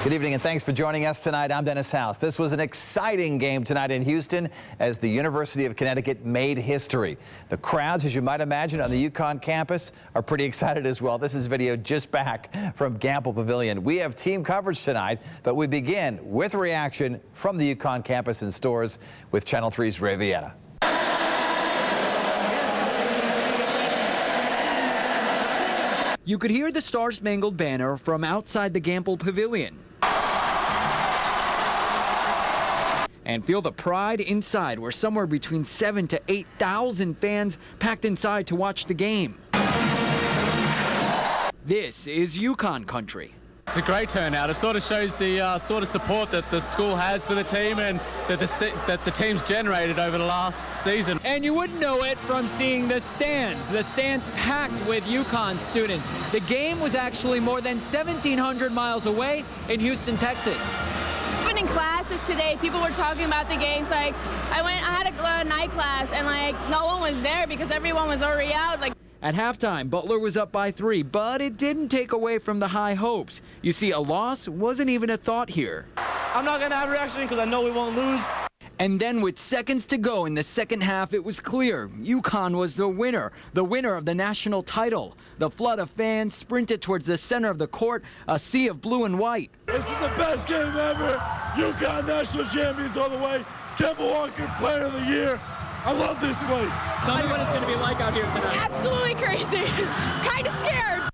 Good evening and thanks for joining us tonight. I'm Dennis House. This was an exciting game tonight in Houston as the University of Connecticut made history. The crowds, as you might imagine, on the UConn campus are pretty excited as well. This is video just back from Gamble Pavilion. We have team coverage tonight, but we begin with reaction from the UConn campus and stores with Channel 3's Ray Vieta. You could hear the Star-Spangled Banner from outside the Gamble Pavilion and feel the pride inside, where somewhere between 7,000 to 8,000 fans packed inside to watch the game. This is UConn country. It's a great turnout. It sort of shows the sort of support that the school has for the team and that the team's generated over the last season. And you wouldn't know it from seeing the stands. The stands packed with UConn students. The game was actually more than 1,700 miles away in Houston, Texas. Even in classes today, people were talking about the games. Like, I had a night class, and like no one was there because everyone was already out. Like. At halftime, Butler was up by 3, but it didn't take away from the high hopes. You see, a loss wasn't even a thought here. I'm not going to have a reaction because I know we won't lose. And then with seconds to go in the second half, it was clear UConn was the winner of the national title. The flood of fans sprinted towards the center of the court, a sea of blue and white. This is the best game ever. UConn national champions all the way. Kemba Walker, player of the year. I love this place. Tell me what it's going to be like out here tonight. Absolutely crazy. Kind of scared.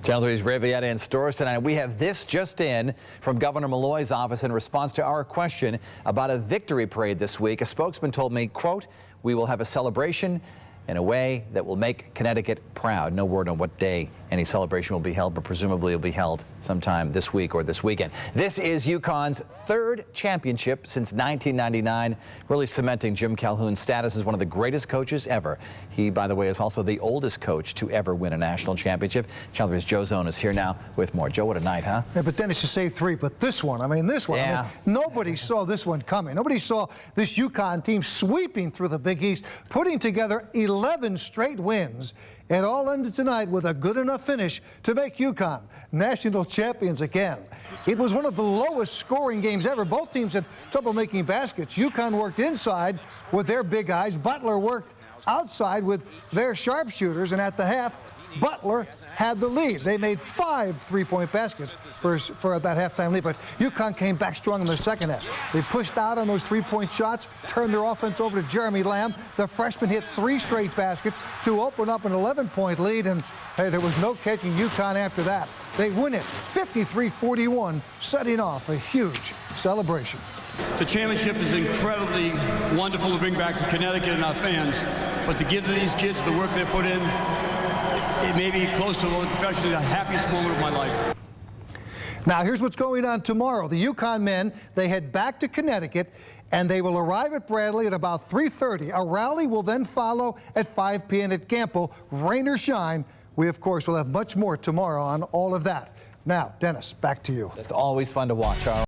Channel 3's Ray Vieta in stores tonight. We have this just in from Governor Malloy's office in response to our question about a victory parade this week. A spokesman told me, quote, "We will have a celebration in a way that will make Connecticut proud. No word on what day any celebration will be held, but presumably it will be held sometime this week or this weekend. This is UConn's third championship since 1999, really cementing Jim Calhoun's status as one of the greatest coaches ever. He, by the way, is also the oldest coach to ever win a national championship. Channel 3's Joe Zone is here now with more. Joe, what a night, huh? Yeah, but Dennis, you say 3, but this one, Yeah. Nobody saw this one coming. Nobody saw this UConn team sweeping through the Big East, putting together 11 straight wins. It all ended tonight with a good enough finish to make UConn national champions again. It was one of the lowest scoring games ever. Both teams had trouble making baskets. UConn worked inside with their big guys. Butler worked outside with their sharpshooters, and at the half, Butler had the lead. They made 5 three-point baskets for that halftime lead, but UConn came back strong in the second half. They pushed out on those three-point shots, turned their offense over to Jeremy Lamb. The freshman hit 3 straight baskets to open up an 11-point lead, and hey, there was no catching UConn after that. They win it 53-41, setting off a huge celebration. The championship is incredibly wonderful to bring back to Connecticut and our fans, but to give to these kids the work they put in, it may be close to professionally the happiest moment of my life. Now, here's what's going on tomorrow. The UConn men, they head back to Connecticut, and they will arrive at Bradley at about 3:30. A rally will then follow at 5 p.m. at Campbell. Rain or shine, we, of course, will have much more tomorrow on all of that. Now, Dennis, back to you. It's always fun to watch, Charles.